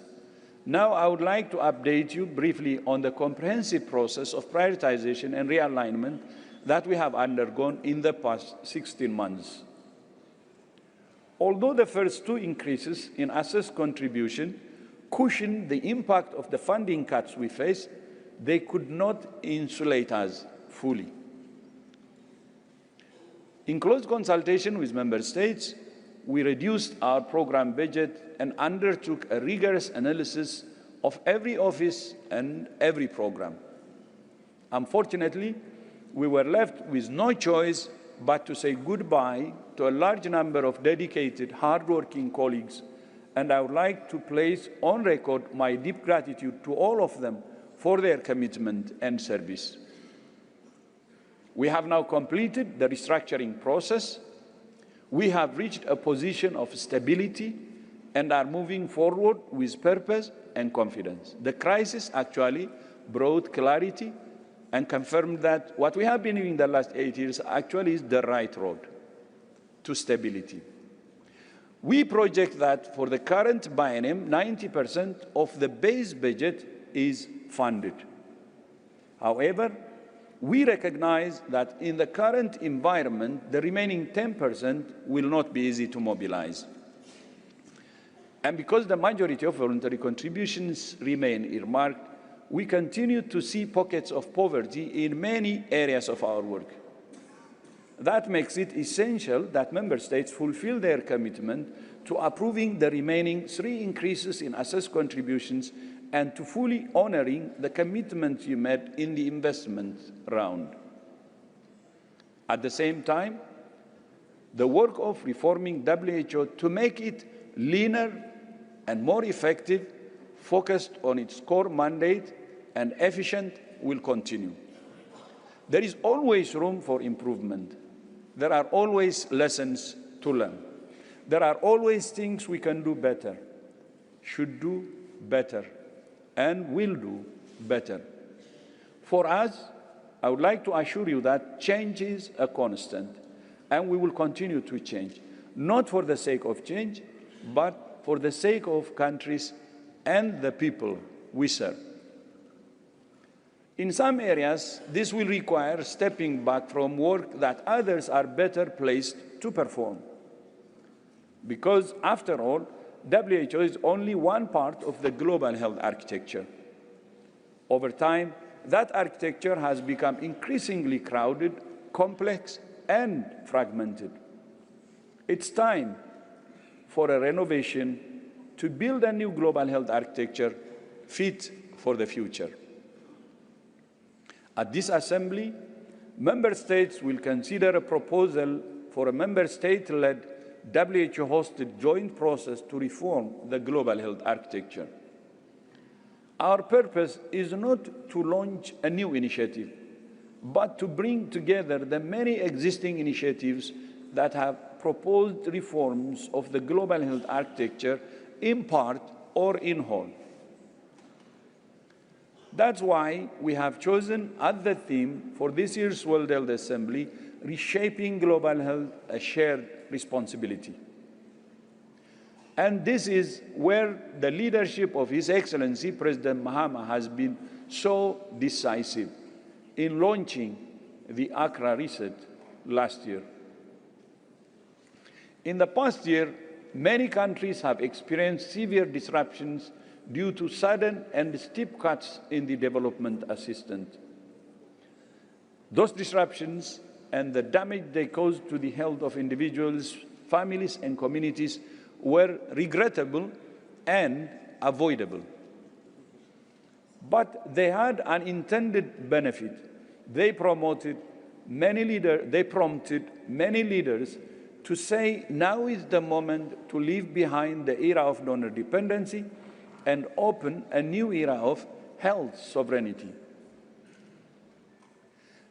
Now, I would like to update you briefly on the comprehensive process of prioritization and realignment that we have undergone in the past 16 months. Although the first 2 increases in assessed contribution cushioned the impact of the funding cuts we faced, they could not insulate us fully. In close consultation with member states, we reduced our program budget and undertook a rigorous analysis of every office and every program. Unfortunately, we were left with no choice but to say goodbye to a large number of dedicated, hardworking colleagues, and I would like to place on record my deep gratitude to all of them for their commitment and service. We have now completed the restructuring process. We have reached a position of stability and are moving forward with purpose and confidence. The crisis actually brought clarity and confirmed that what we have been doing the last 8 years actually is the right road to stability. We project that for the current biennium, 90% of the base budget is funded. However, we recognize that in the current environment, the remaining 10% will not be easy to mobilize. And because the majority of voluntary contributions remain earmarked, we continue to see pockets of poverty in many areas of our work. That makes it essential that Member States fulfill their commitment to approving the remaining 3 increases in assessed contributions and to fully honoring the commitments you made in the investment round. At the same time, the work of reforming WHO to make it leaner and more effective, focused on its core mandate and efficient, will continue. There is always room for improvement. There are always lessons to learn. There are always things we can do better, should do better, and will do better. For us, I would like to assure you that change is a constant, and we will continue to change, not for the sake of change, but for the sake of countries and the people we serve. In some areas, this will require stepping back from work that others are better placed to perform. Because, after all, WHO is only one part of the global health architecture. Over time, that architecture has become increasingly crowded, complex, and fragmented. It's time for a renovation to build a new global health architecture fit for the future. At this Assembly, Member States will consider a proposal for a Member State-led WHO-hosted joint process to reform the global health architecture. Our purpose is not to launch a new initiative, but to bring together the many existing initiatives that have proposed reforms of the global health architecture in part or in whole. That's why we have chosen as the theme for this year's World Health Assembly, Reshaping Global Health, a Shared Responsibility. And this is where the leadership of His Excellency President Mahama has been so decisive in launching the Accra Reset last year. In the past year, many countries have experienced severe disruptions due to sudden and steep cuts in the development assistance. Those disruptions and the damage they caused to the health of individuals, families, and communities were regrettable and avoidable. But they had an intended benefit. They prompted many leaders to say now is the moment to leave behind the era of donor dependency and open a new era of health sovereignty.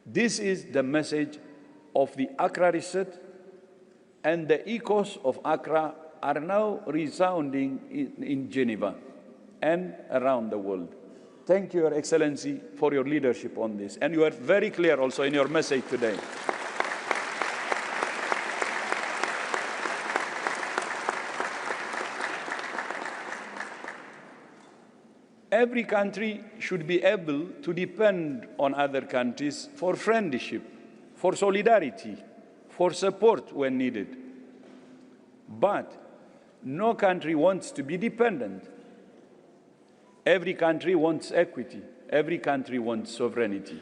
This is the message of the Accra Reset, and the echoes of Accra are now resounding in Geneva and around the world. Thank you, Your Excellency, for your leadership on this. And you are very clear also in your message today. Every country should be able to depend on other countries for friendship, for solidarity, for support when needed. But no country wants to be dependent. Every country wants equity. Every country wants sovereignty.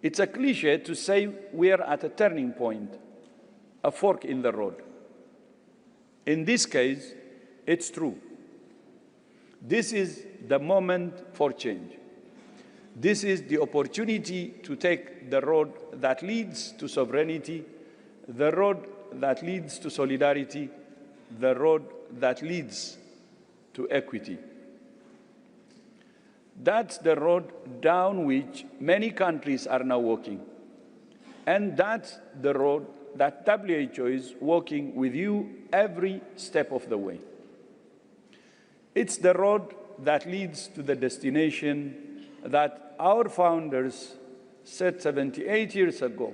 It's a cliché to say we are at a turning point, a fork in the road. In this case, it's true. This is the moment for change. This is the opportunity to take the road that leads to sovereignty, the road that leads to solidarity, the road that leads to equity. That's the road down which many countries are now walking. And that's the road that WHO is walking with you every step of the way. It's the road that leads to the destination that our founders set 78 years ago,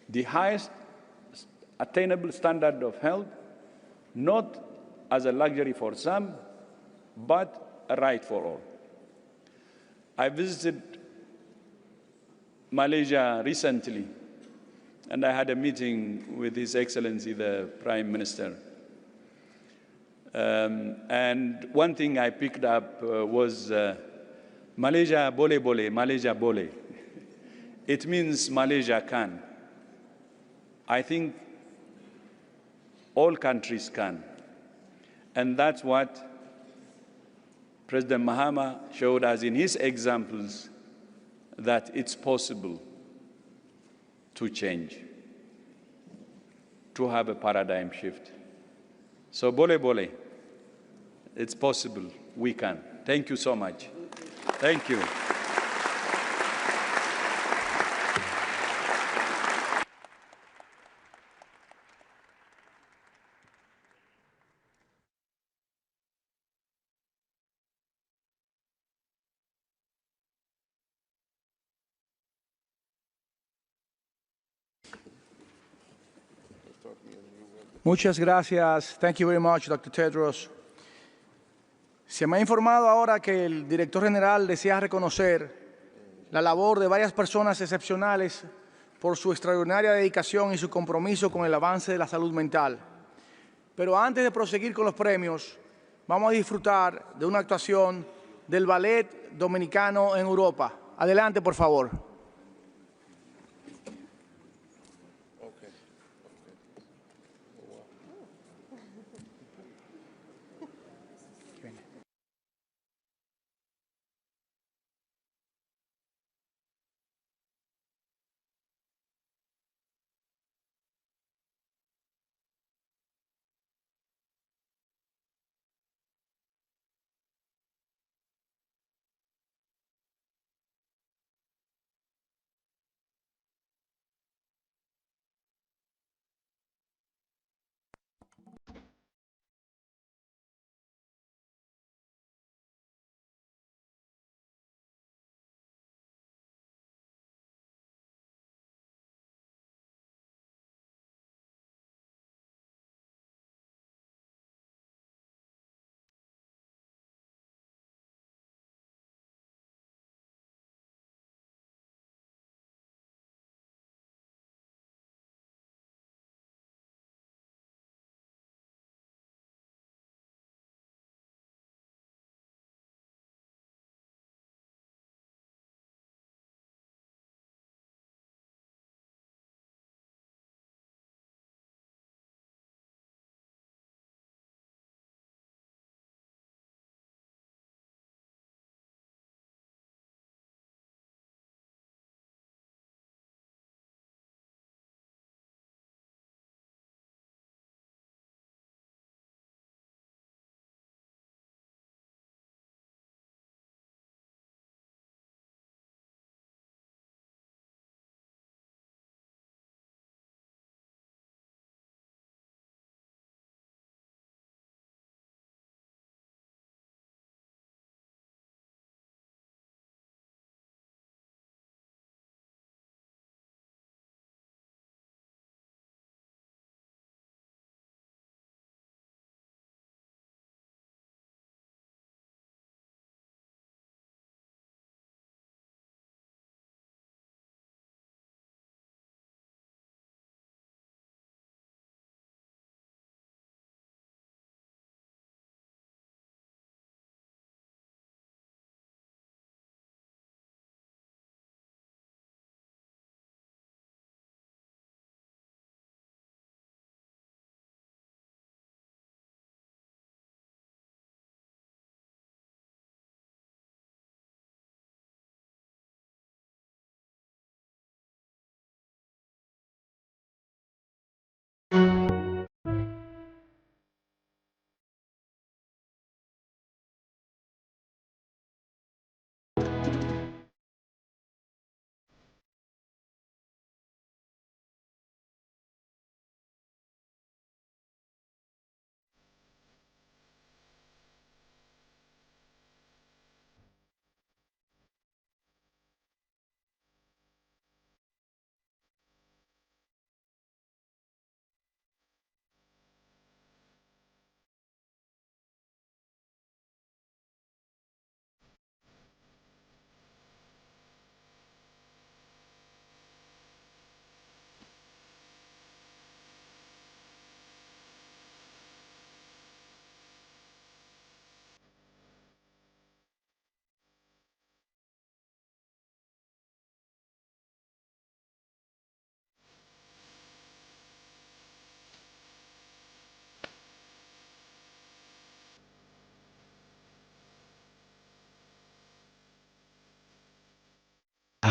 the highest attainable standard of health, not as a luxury for some, but a right for all. I visited Malaysia recently, and I had a meeting with His Excellency, the Prime Minister. And one thing I picked up was Malaysia bole bole, Malaysia bole. It means Malaysia can. I think all countries can. And that's what President Mahama showed us in his examples, that it's possible to change, to have a paradigm shift. So bole bole, it's possible, we can. Thank you so much. Thank you. Muchas gracias. Thank you very much, Dr. Tedros. Se me ha informado ahora que el director general desea reconocer la labor de varias personas excepcionales por su extraordinaria dedicación y su compromiso con el avance de la salud mental. Pero antes de proseguir con los premios, vamos a disfrutar de una actuación del ballet dominicano en Europa. Adelante, por favor.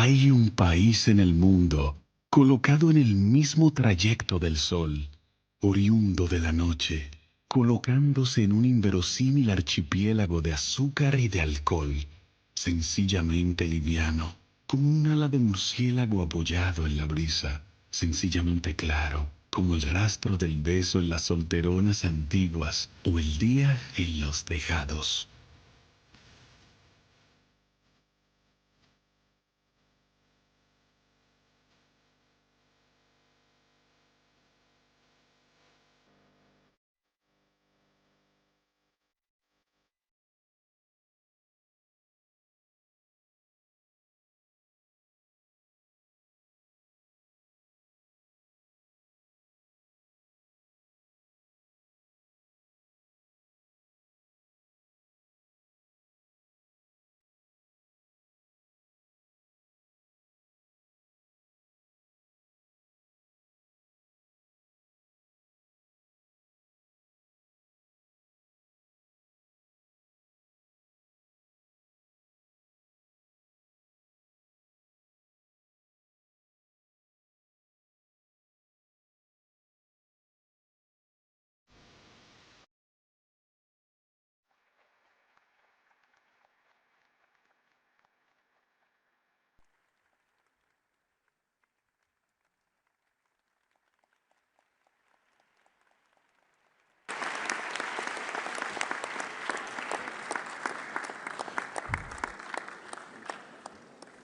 Hay un país en el mundo colocado en el mismo trayecto del sol, oriundo de la noche, colocándose en un inverosímil archipiélago de azúcar y de alcohol, sencillamente liviano, como un ala de murciélago apoyado en la brisa, sencillamente claro, como el rastro del beso en las solteronas antiguas o el día en los tejados.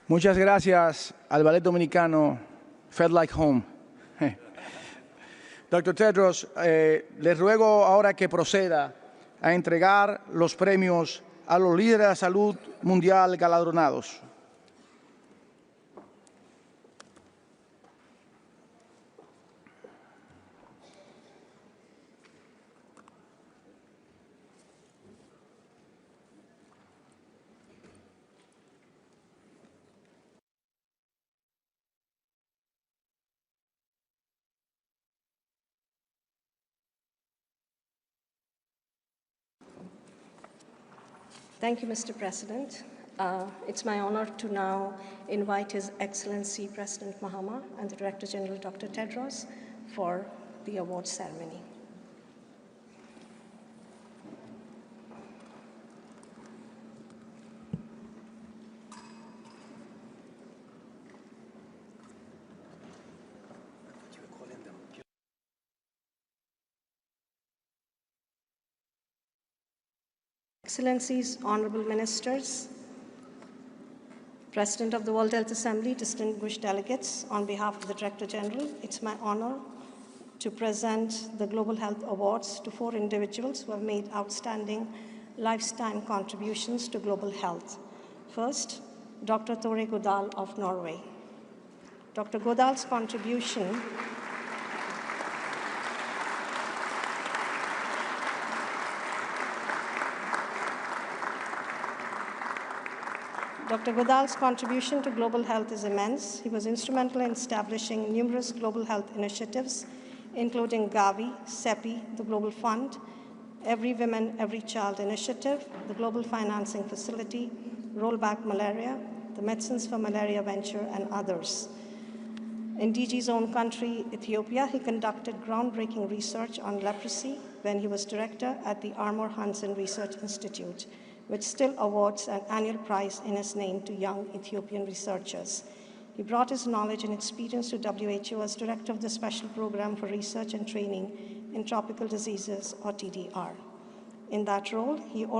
Muchas gracias al Ballet Dominicano Fed Like Home. Dr. Tedros, les ruego ahora que proceda a entregar los premios a los líderes de la salud mundial galardonados. Thank you, Mr. President. It's my honor to now invite His Excellency President Mahama and the Director General Dr. Tedros for the awards ceremony. Excellencies, Honorable Ministers, President of the World Health Assembly, distinguished delegates, on behalf of the Director General, it's my honor to present the Global Health Awards to 4 individuals who have made outstanding lifetime contributions to global health. First, Dr. Tore Godal of Norway. Dr. Godal's contribution Dr. Godal's contribution to global health is immense. He was instrumental in establishing numerous global health initiatives, including Gavi, CEPI, the Global Fund, Every Woman, Every Child Initiative, the Global Financing Facility, Rollback Malaria, the Medicines for Malaria Venture, and others. In DG's own country, Ethiopia, he conducted groundbreaking research on leprosy when he was director at the Armor Hansen Research Institute, which still awards an annual prize in his name to young Ethiopian researchers. He brought his knowledge and experience to WHO as director of the Special Program for Research and Training in Tropical Diseases, or TDR. In that role, he